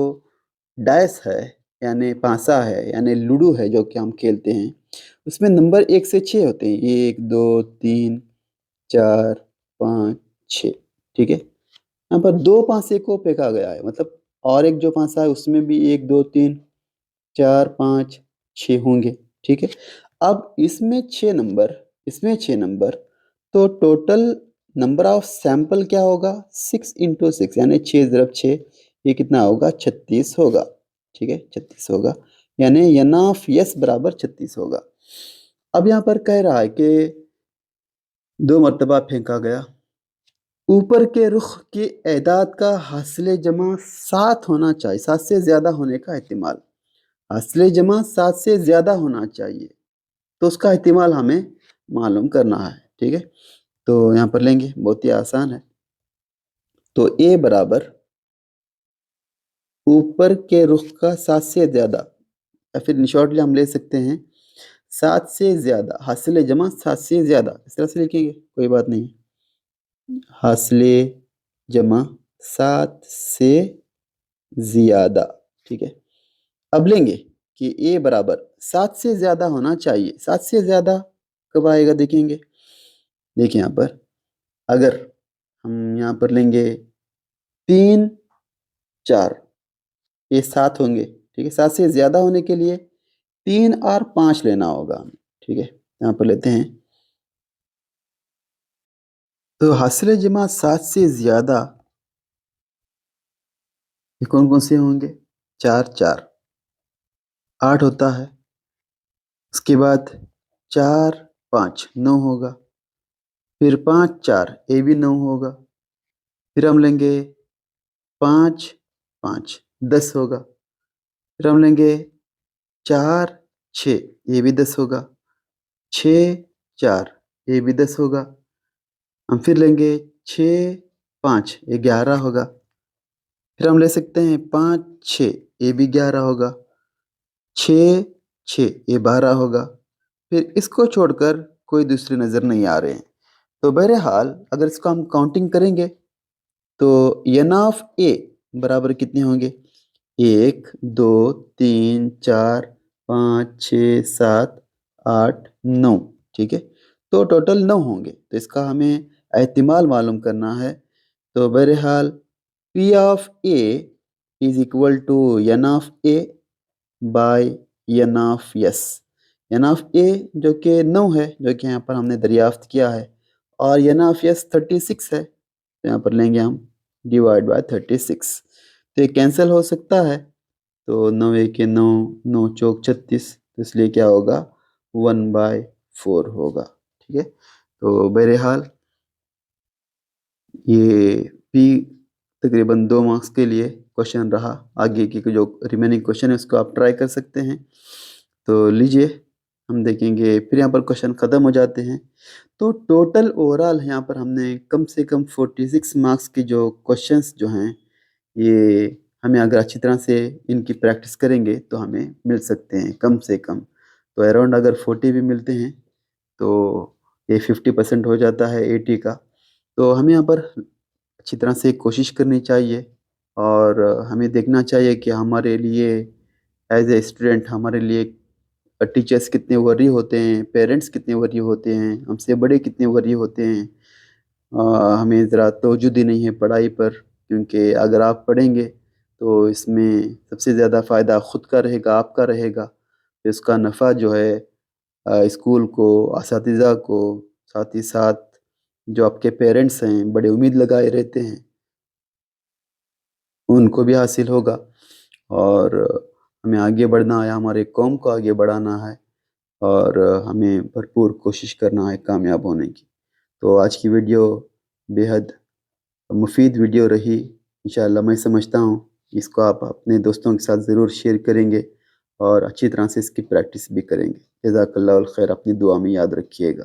डायस है यानी पासा है यानी लूडो है जो कि हम खेलते हैं, उसमें नंबर 1 से 6 होते हैं। 1 2 3 4 5 6, ठीक है। यहाँ पर 2 पासे को फेंका गया है, मतलब और एक जो पासा है उसमें भी 1 2 3 4 5 6 होंगे, ठीक है। अब इसमें 6 नंबर, तो टोटल नंबर ऑफ सैंपल क्या होगा? 6 इंटू 6 यानी 6 × 6, ये कितना होगा? 36 होगा, ठीक है, 36 होगा। यानी एन ऑफ एस बराबर 36 होगा। अब यहाँ पर कह रहा है कि 2 मरतबा फेंका गया, ऊपर के रुख की एदाद का हासिल जमा 7 होना चाहिए, 7 से ज़्यादा होने का एहतिमाल। हासिल जमा 7 से ज़्यादा होना चाहिए, तो उसका एहतिमाल हमें मालूम करना है, ठीक है। तो यहाँ पर लेंगे, बहुत ही आसान है। तो ए बराबर ऊपर के रुख का 7 से ज़्यादा, या फिर शॉर्टली हम ले सकते हैं 7 से ज़्यादा, हासिल जमा 7 से ज़्यादा, इस तरह से लिखेंगे, कोई बात नहीं। हासिल जमा 7 से ज़्यादा, ठीक है। अब लेंगे कि ए बराबर 7 से ज़्यादा होना चाहिए। 7 से ज़्यादा कब आएगा देखेंगे। देखिए यहाँ पर अगर हम यहाँ पर लेंगे 3 4, ये 7 होंगे, ठीक है। 7 से ज़्यादा होने के लिए 3 और 5 लेना होगा हमें, ठीक है। यहाँ पर लेते हैं, तो हासिल जमा 7 से ज़्यादा ये कौन कौन से होंगे? 4 4 8 होता है। उसके बाद 4 5 9 होगा। फिर 5 4 ये भी 9 होगा। फिर हम लेंगे 5 5 10 होगा। फिर हम लेंगे 4 6 ये भी 10 होगा। 6 4 ये भी 10 होगा। हम फिर लेंगे 6 5 ये 11 होगा। फिर हम ले सकते हैं 5 6 ये भी 11 होगा। 6 6 ये 12 होगा। फिर इसको छोड़कर कोई दूसरे नज़र नहीं आ रहे हैं। तो बहरहाल अगर इसको हम काउंटिंग करेंगे तो एन ऑफ ए बराबर कितने होंगे? 1 2 3 4 5 6 7 8 9। ठीक है, तो टोटल 9 होंगे। तो इसका हमें एहतिमाल मालूम करना है। तो बहरहाल P of A is equal to n of A by N of S. N of A जो कि 9 है, जो कि यहाँ पर हमने दरियाफ्त किया है, और एन ऑफ एस 36 है, तो यहाँ पर लेंगे हम डिवाइड बाय 36। तो ये कैंसिल हो सकता है। तो 9 1 9 9 चौक 36, तो इसलिए क्या होगा? 1/4 होगा। ठीक है, तो बहरहाल ये पी तकरीबन 2 मार्क्स के लिए क्वेश्चन रहा। आगे की जो रिमेनिंग क्वेश्चन है उसको आप ट्राई कर सकते हैं। तो लीजिए हम देखेंगे, फिर यहाँ पर क्वेश्चन ख़त्म हो जाते हैं। तो टोटल ओवरऑल यहाँ पर हमने कम से कम 46 मार्क्स के जो क्वेश्चंस जो हैं, ये हमें अगर अच्छी तरह से इनकी प्रैक्टिस करेंगे तो हमें मिल सकते हैं कम से कम। तो अराउंड अगर 40 भी मिलते हैं तो ये 50% हो जाता है 80 का। तो हमें यहाँ पर अच्छी तरह से कोशिश करनी चाहिए, और हमें देखना चाहिए कि हमारे लिए एज ए स्टूडेंट हमारे लिए टीचर्स कितने वरी होते हैं, पेरेंट्स कितने वरी होते हैं, हमसे बड़े कितने वरी होते हैं। हमें ज़रा तवज्जो नहीं है पढ़ाई पर, क्योंकि अगर आप पढ़ेंगे तो इसमें सबसे ज़्यादा फ़ायदा ख़ुद का रहेगा, आपका रहेगा। तो इसका नफ़ा जो है स्कूल को, असातिज़ा को, साथ ही साथ जो आपके पेरेंट्स हैं, बड़े उम्मीद लगाए रहते हैं, उनको भी हासिल होगा। और हमें आगे बढ़ना है, हमारे कौम को आगे बढ़ाना है, और हमें भरपूर कोशिश करना है कामयाब होने की। तो आज की वीडियो बेहद मुफीद वीडियो रही। इंशाअल्लाह मैं समझता हूँ इसको आप अपने दोस्तों के साथ ज़रूर शेयर करेंगे और अच्छी तरह से इसकी प्रैक्टिस भी करेंगे। जज़ाकल्लाहुल खैर, अपनी दुआ में याद रखिएगा।